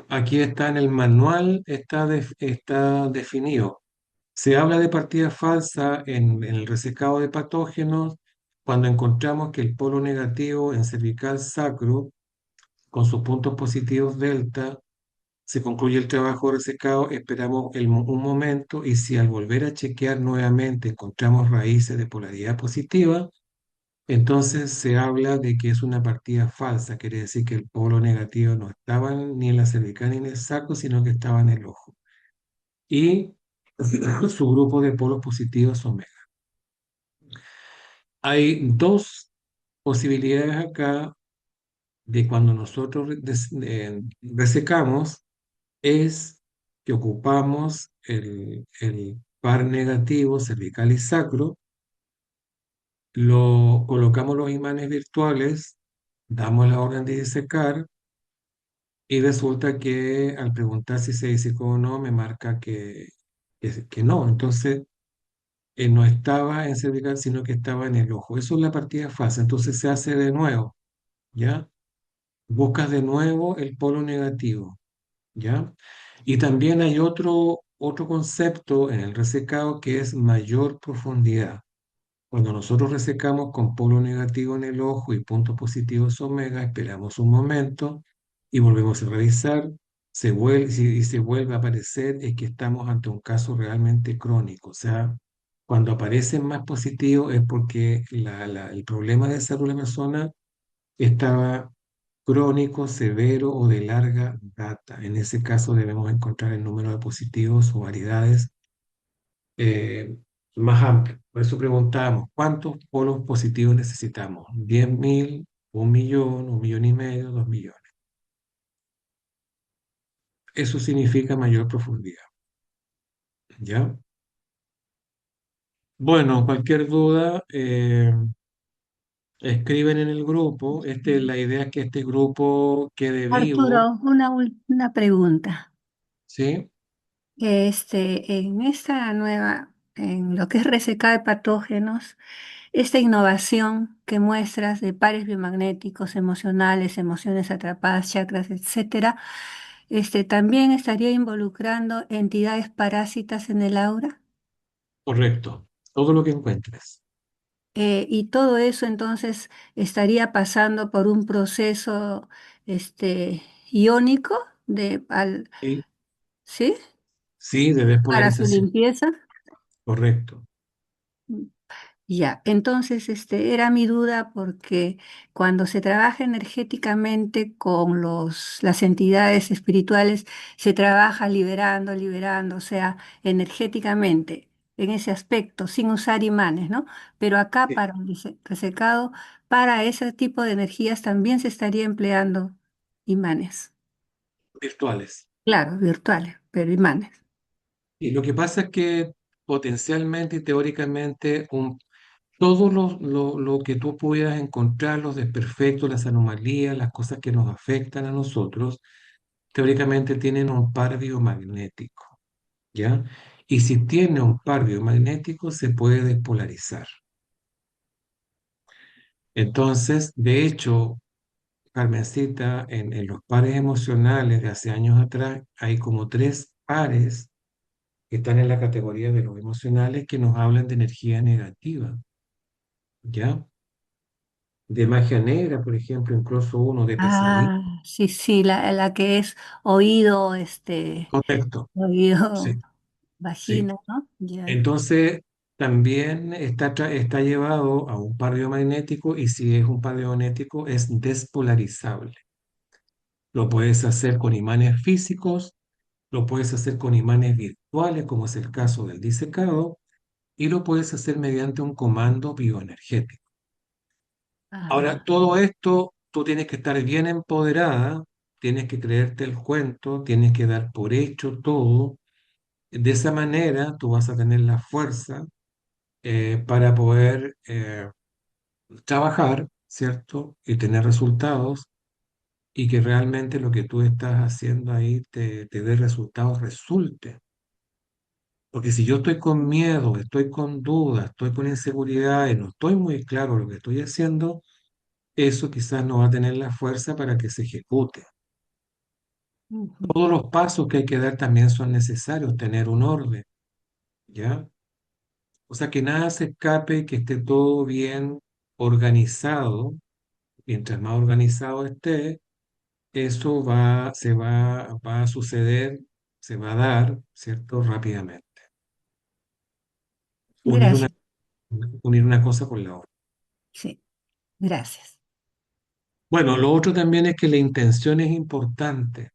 Aquí está en el manual, está definido. Se habla de partida falsa en el resecado de patógenos cuando encontramos que el polo negativo en cervical sacro, con sus puntos positivos delta, se concluye el trabajo resecado, esperamos un momento y si al volver a chequear nuevamente encontramos raíces de polaridad positiva, entonces se habla de que es una partida falsa, quiere decir que el polo negativo no estaba ni en la cervical ni en el saco, sino que estaba en el ojo. Y su grupo de polos positivos omega. Hay dos posibilidades acá de cuando nosotros resecamos, es que ocupamos el par negativo cervical y sacro, colocamos los imanes virtuales, damos la orden de disecar. Y resulta que al preguntar si se disecó o no, me marca que no. Entonces, no estaba en cervical, sino que estaba en el ojo. Eso es la partida fase. Entonces se hace de nuevo, ¿ya? Buscas de nuevo el polo negativo, ¿ya? Y también hay otro concepto en el resecado que es mayor profundidad. Cuando nosotros resecamos con polo negativo en el ojo y puntos positivos omega, esperamos un momento y volvemos a revisar, y se vuelve a aparecer, es que estamos ante un caso realmente crónico. O sea, cuando aparecen más positivos es porque el problema de salud de la persona estaba crónico, severo o de larga data. En ese caso debemos encontrar el número de positivos o variedades eh, más amplio. Por eso preguntábamos, ¿cuántos polos positivos necesitamos? ¿10.000, 1.000.000, 1.500.000, 2.000.000? Eso significa mayor profundidad, ¿ya? Bueno, cualquier duda, escriben en el grupo. La idea es que este grupo quede vivo, Arturo, una pregunta. ¿sí? En esta nueva, en lo que es resecado de patógenos, esta innovación que muestras de pares biomagnéticos, emocionales, emociones atrapadas, chakras, etcétera, también estaría involucrando entidades parásitas en el aura. Correcto. Todo lo que encuentres. Y todo eso entonces estaría pasando por un proceso, iónico Sí, ¿sí? sí, de Para su despolarización. limpieza. Correcto. Ya, entonces era mi duda porque cuando se trabaja energéticamente con las entidades espirituales, se trabaja liberando, o sea, energéticamente, en ese aspecto, sin usar imanes, ¿no? Pero acá Sí, para el resecado, para ese tipo de energías también se estaría empleando imanes, virtuales. claro, virtuales, pero imanes. Y lo que pasa es que potencialmente y teóricamente todo lo que tú puedas encontrar, los desperfectos, las anomalías, las cosas que nos afectan a nosotros, teóricamente tienen un par biomagnético, ¿ya? Y si tiene un par biomagnético, se puede despolarizar. Entonces, de hecho, Carmencita, en los pares emocionales de hace años atrás, hay como tres pares que están en la categoría de los emocionales que nos hablan de energía negativa, ¿ya? De magia negra, por ejemplo, incluso uno de pesadilla. Ah, sí, sí, la que es oído, Correcto, oído sí, sí. vagina, ¿no? Ya. Entonces, también está llevado a un par biomagnético y si es un par biomagnético es despolarizable. Lo puedes hacer con imanes físicos, lo puedes hacer con imanes virtuales, como es el caso del disecado, y lo puedes hacer mediante un comando bioenergético. Ahora, Ah, todo esto tú tienes que estar bien empoderada, tienes que creerte el cuento, tienes que dar por hecho todo. De esa manera tú vas a tener la fuerza para poder trabajar, ¿cierto? Y tener resultados y que realmente lo que tú estás haciendo ahí te dé resultados, resulte. Porque si yo estoy con miedo, estoy con dudas, estoy con inseguridades, no estoy muy claro lo que estoy haciendo, eso quizás no va a tener la fuerza para que se ejecute. ujú. Todos los pasos que hay que dar también son necesarios, tener un orden, ¿ya? O sea, que nada se escape, que esté todo bien organizado. Mientras más organizado esté, eso va a suceder, se va a dar, ¿cierto? Rápidamente. Unir una, Gracias, unir una cosa con la otra. sí, gracias. Bueno, lo otro también es que la intención es importante,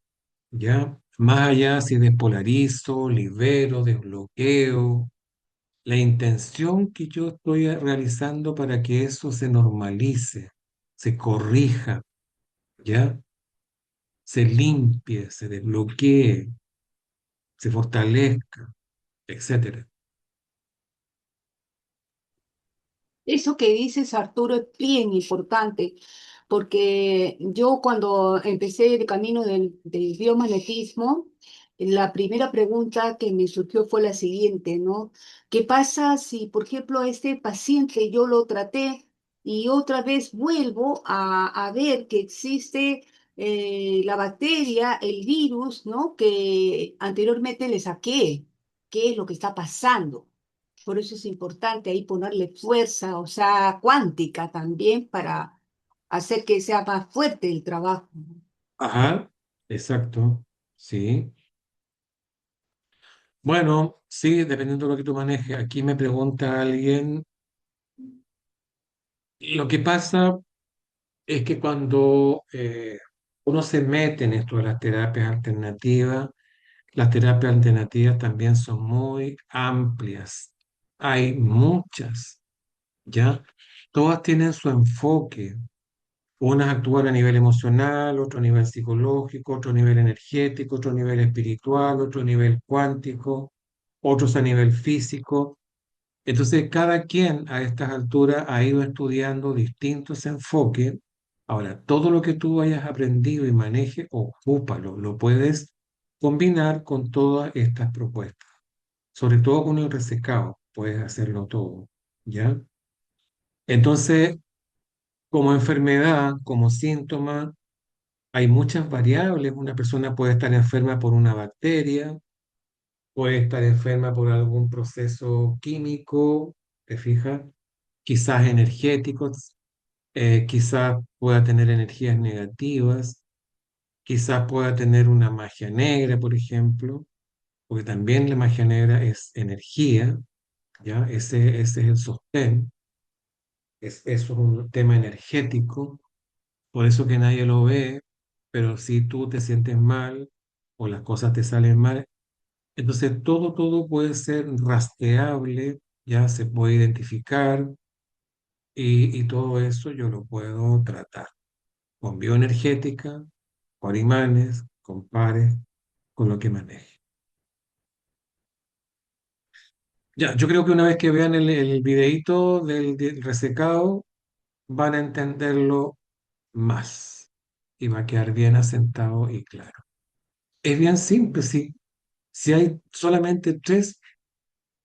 ¿ya? Más allá si despolarizo, libero, desbloqueo, la intención que yo estoy realizando para que eso se normalice, se corrija, ¿ya? Se limpie, se desbloquee, se fortalezca, etcétera. Eso que dices, Arturo, es bien importante, porque yo cuando empecé el camino del biomagnetismo, la primera pregunta que me surgió fue la siguiente, ¿no? ¿Qué pasa si, por ejemplo, a este paciente yo lo traté y otra vez vuelvo a ver que existe la bacteria, el virus, ¿no? Que anteriormente le saqué? ¿Qué es lo que está pasando? Por eso es importante ahí ponerle fuerza, o sea, cuántica también para hacer que sea más fuerte el trabajo. Ajá, exacto, sí. Bueno, sí, dependiendo de lo que tú manejes. Aquí me pregunta alguien, lo que pasa es que cuando uno se mete en esto de las terapias alternativas también son muy amplias. Hay muchas, ¿ya? Todas tienen su enfoque. Unas actúan a nivel emocional, otro a nivel psicológico, otro a nivel energético, otro a nivel espiritual, otro a nivel cuántico, otros a nivel físico. Entonces, cada quien a estas alturas ha ido estudiando distintos enfoques. Ahora, todo lo que tú hayas aprendido y manejes, ocúpalo, lo puedes combinar con todas estas propuestas, sobre todo con el resecado, puedes hacerlo todo, ¿ya? Entonces, como enfermedad, como síntoma, hay muchas variables. Una persona puede estar enferma por una bacteria, puede estar enferma por algún proceso químico, ¿te fijas? Quizás energéticos, quizás pueda tener energías negativas, quizás pueda tener una magia negra, por ejemplo, porque también la magia negra es energía, ¿ya? Ese es el sostén, eso es un tema energético, por eso que nadie lo ve, pero si tú te sientes mal o las cosas te salen mal, entonces todo puede ser rastreable, ya se puede identificar y todo eso yo lo puedo tratar con bioenergética, con imanes, con pares, con lo que maneje. Ya, yo creo que una vez que vean el videíto del resecado, van a entenderlo más y va a quedar bien asentado y claro. Es bien simple, sí. Si hay solamente tres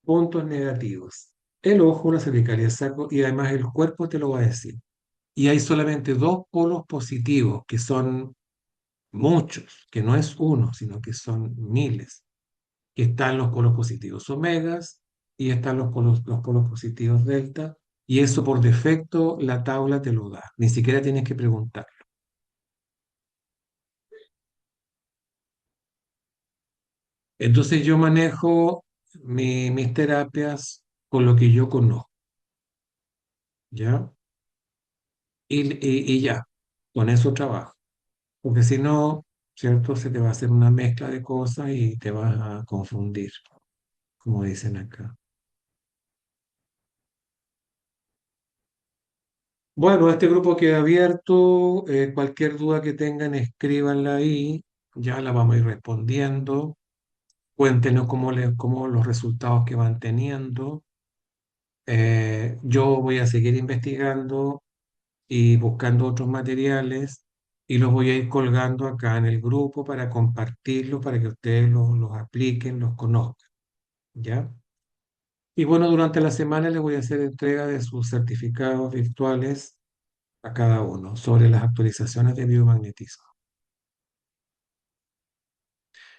puntos negativos, el ojo, la cervical y el saco, y además el cuerpo te lo va a decir. Y hay solamente dos polos positivos, que son muchos, que no es uno, sino que son miles, que están los polos positivos omegas y están los polos positivos delta, y eso por defecto la tabla te lo da, ni siquiera tienes que preguntar. Entonces yo manejo mis terapias con lo que yo conozco, ¿ya? Y ya, con eso trabajo. Porque si no, ¿cierto? Se te va a hacer una mezcla de cosas y te vas a confundir, como dicen acá. Bueno, este grupo queda abierto. Cualquier duda que tengan, escríbanla ahí. Ya la vamos a ir respondiendo. Cuéntenos cómo los resultados que van teniendo. Yo voy a seguir investigando y buscando otros materiales y los voy a ir colgando acá en el grupo para compartirlos, para que ustedes los apliquen, los conozcan, ¿ya? Y bueno, durante la semana les voy a hacer entrega de sus certificados virtuales a cada uno sobre las actualizaciones de biomagnetismo.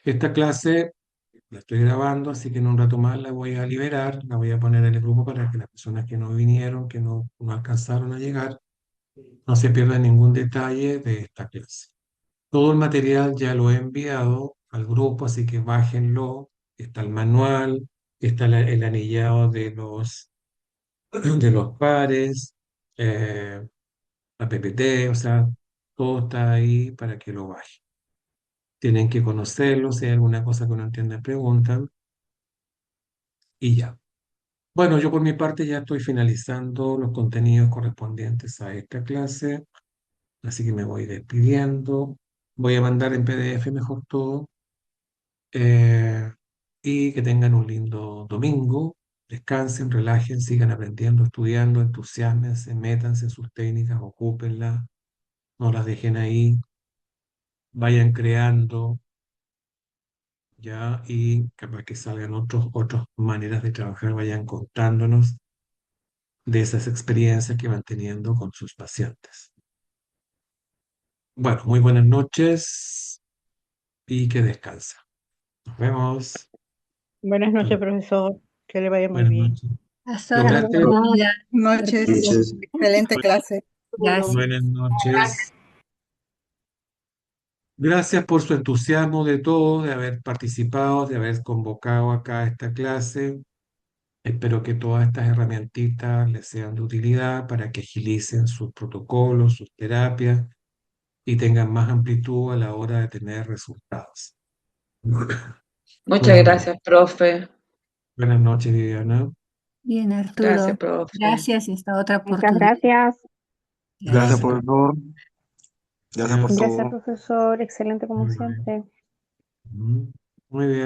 Esta clase la estoy grabando, así que en un rato más la voy a liberar, la voy a poner en el grupo para que las personas que no vinieron, que no alcanzaron a llegar, no se pierdan ningún detalle de esta clase. Todo el material ya lo he enviado al grupo, así que bájenlo. Está el manual, está el anillado de los pares, la PPT, o sea, todo está ahí para que lo bajen. Tienen que conocerlo, si hay alguna cosa que no entienden, preguntan y ya. Bueno, yo por mi parte ya estoy finalizando los contenidos correspondientes a esta clase, así que me voy despidiendo. Voy a mandar en PDF mejor todo. eh, y que tengan un lindo domingo. Descansen, relajen, sigan aprendiendo, estudiando, entusiásmense, métanse en sus técnicas, ocúpenlas, no las dejen ahí, vayan creando, ya, y capaz que salgan otras maneras de trabajar, vayan contándonos de esas experiencias que van teniendo con sus pacientes. Bueno, muy buenas noches y que descansen. Nos vemos. Buenas Hasta noches, luego. profesor. Que le vaya muy Buenas bien. noches. Hasta otra ¿Lograste? oportunidad. Noches, Arturo. Noches. excelente clase. Gracias. Buenas noches. Gracias por su entusiasmo de todos, de haber participado, de haber convocado acá a esta clase. Espero que todas estas herramientitas les sean de utilidad para que agilicen sus protocolos, sus terapias y tengan más amplitud a la hora de tener resultados. Muchas Nuevamente. gracias, profe. Buenas noches, Viviana. Bien, Gracias, Arturo. profe. Gracias y hasta otra Muchas oportunidad. gracias. Gracias, Gracias. Gracias. profesor. Gracias por Gracias. Gracias, todo. profesor. Excelente como Muy bien. siempre. Muy bien.